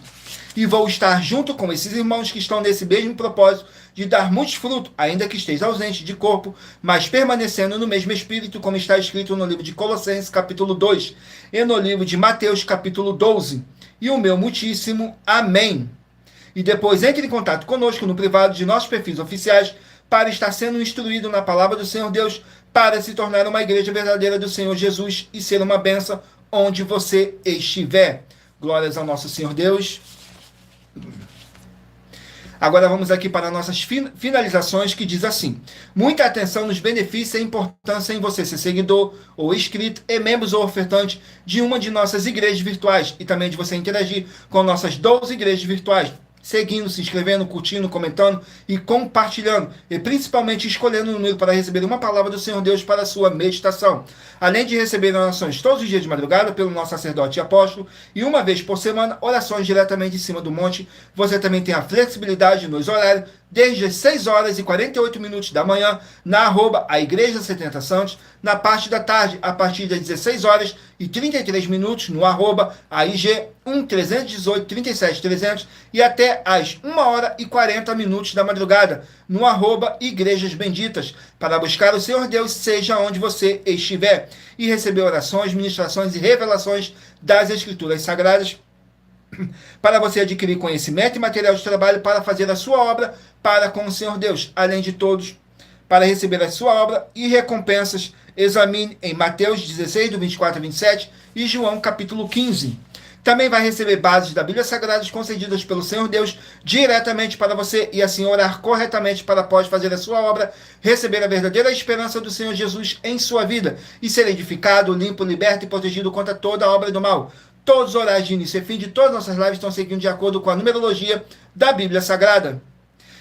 E vou estar junto com esses irmãos que estão nesse mesmo propósito de dar muitos frutos, ainda que esteja ausente de corpo, mas permanecendo no mesmo espírito, como está escrito no livro de Colossenses, capítulo 2, e no livro de Mateus, capítulo 12. E o meu muitíssimo amém. E depois entre em contato conosco no privado de nossos perfis oficiais para estar sendo instruído na palavra do Senhor Deus, para se tornar uma igreja verdadeira do Senhor Jesus e ser uma bênção onde você estiver. Glórias ao nosso Senhor Deus. Agora vamos aqui para nossas finalizações, que diz assim: muita atenção nos benefícios e a importância em você ser seguidor ou inscrito e membros ou ofertante de uma de nossas igrejas virtuais e também de você interagir com nossas 12 igrejas virtuais, seguindo, se inscrevendo, curtindo, comentando e compartilhando, e principalmente escolhendo um número para receber uma palavra do Senhor Deus para a sua meditação. Além de receber orações todos os dias de madrugada pelo nosso sacerdote e apóstolo, e uma vez por semana, orações diretamente em cima do monte, você também tem a flexibilidade nos horários, desde as 6 horas e 48 minutos da manhã, na @ a Igreja 70 Santos, na parte da tarde, a partir das 16 horas e 33 minutos, no @ a IG 1318 37 300 e até às 1 hora e 40 minutos da madrugada, no @ Igrejas Benditas, para buscar o Senhor Deus, seja onde você estiver, e receber orações, ministrações e revelações das Escrituras Sagradas, para você adquirir conhecimento e material de trabalho para fazer a sua obra para com o Senhor Deus. Além de todos, para receber a sua obra e recompensas, examine em Mateus 16, do 24 a 27 e João capítulo 15. Também vai receber bases da Bíblia Sagrada concedidas pelo Senhor Deus diretamente para você e assim orar corretamente para após fazer a sua obra, receber a verdadeira esperança do Senhor Jesus em sua vida e ser edificado, limpo, liberto e protegido contra toda a obra do mal. Todos os horários de início e fim de todas as nossas lives estão seguindo de acordo com a numerologia da Bíblia Sagrada.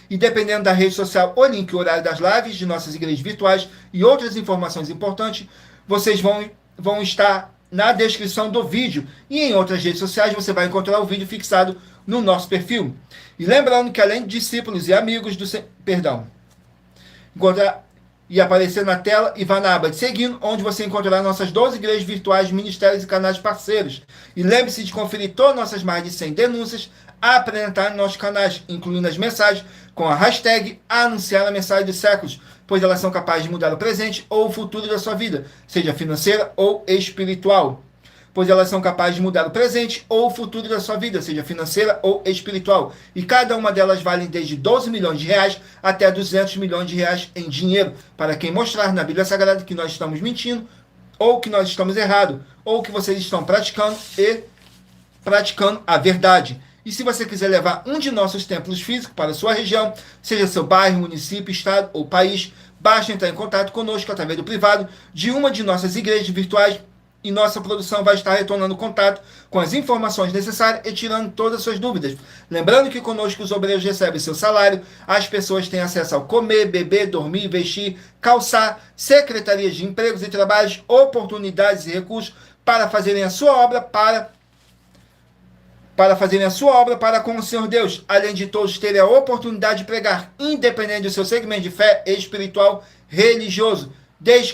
E dependendo da rede social ou link, o horário das lives de nossas igrejas virtuais e outras informações importantes, vocês vão estar na descrição do vídeo. E em outras redes sociais você vai encontrar o vídeo fixado no nosso perfil. E lembrando que além de discípulos e amigos do... encontrar e aparecer na tela e vá na aba de seguindo, onde você encontrará nossas 12 igrejas virtuais, ministérios e canais parceiros. E lembre-se de conferir todas nossas mais de 100 denúncias apresentadas em nossos canais, incluindo as mensagens com a hashtag Anunciar a Mensagem dos Séculos, pois elas são capazes de mudar o presente ou o futuro da sua vida, seja financeira ou espiritual. Pois elas são capazes de mudar o presente ou o futuro da sua vida, seja financeira ou espiritual. E cada uma delas vale desde 12 milhões de reais até 200 milhões de reais em dinheiro, para quem mostrar na Bíblia Sagrada que nós estamos mentindo, ou que nós estamos errados, ou que vocês estão praticando a verdade. E se você quiser levar um de nossos templos físicos para a sua região, seja seu bairro, município, estado ou país, basta entrar em contato conosco através do privado de uma de nossas igrejas virtuais, e nossa produção vai estar retornando contato com as informações necessárias e tirando todas as suas dúvidas. Lembrando que conosco os obreiros recebem seu salário, as pessoas têm acesso ao comer, beber, dormir, vestir, calçar, secretarias de empregos e trabalhos, oportunidades e recursos para fazerem a sua obra para com o Senhor Deus, além de todos terem a oportunidade de pregar, independente do seu segmento de fé espiritual religioso, desde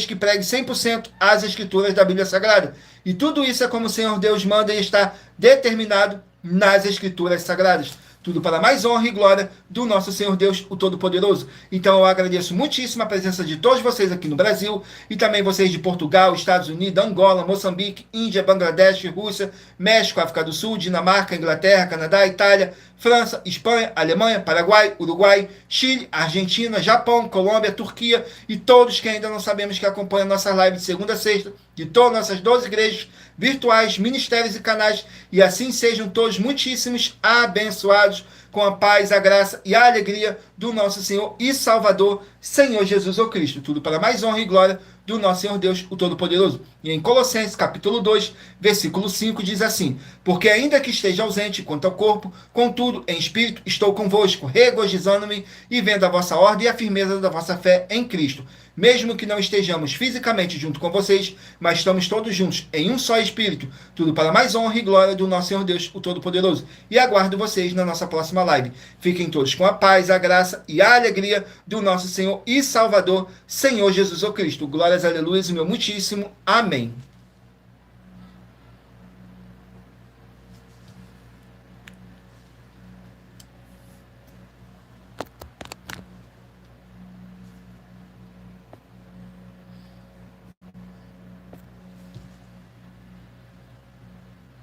que pregue 100% as escrituras da Bíblia Sagrada. E tudo isso é como o Senhor Deus manda e está determinado nas escrituras sagradas. Tudo para mais honra e glória do nosso Senhor Deus, o Todo-Poderoso. Então eu agradeço muitíssimo a presença de todos vocês aqui no Brasil, e também vocês de Portugal, Estados Unidos, Angola, Moçambique, Índia, Bangladesh, Rússia, México, África do Sul, Dinamarca, Inglaterra, Canadá, Itália, França, Espanha, Alemanha, Paraguai, Uruguai, Chile, Argentina, Japão, Colômbia, Turquia e todos que ainda não sabemos que acompanham nossas lives de segunda a sexta, de todas nossas 12 igrejas virtuais, ministérios e canais, e assim sejam todos muitíssimos abençoados com a paz, a graça e a alegria do nosso Senhor e Salvador, Senhor Jesus o Cristo. Tudo para mais honra e glória do nosso Senhor Deus, o Todo-Poderoso. E em Colossenses, capítulo 2, versículo 5, diz assim: porque ainda que esteja ausente quanto ao corpo, contudo, em espírito, estou convosco, regozijando-me e vendo a vossa ordem e a firmeza da vossa fé em Cristo. Mesmo que não estejamos fisicamente junto com vocês, mas estamos todos juntos em um só Espírito. Tudo para mais honra e glória do nosso Senhor Deus, o Todo-Poderoso. E aguardo vocês na nossa próxima live. Fiquem todos com a paz, a graça e a alegria do nosso Senhor e Salvador, Senhor Jesus o Cristo. Glórias, aleluias, e meu muitíssimo amém.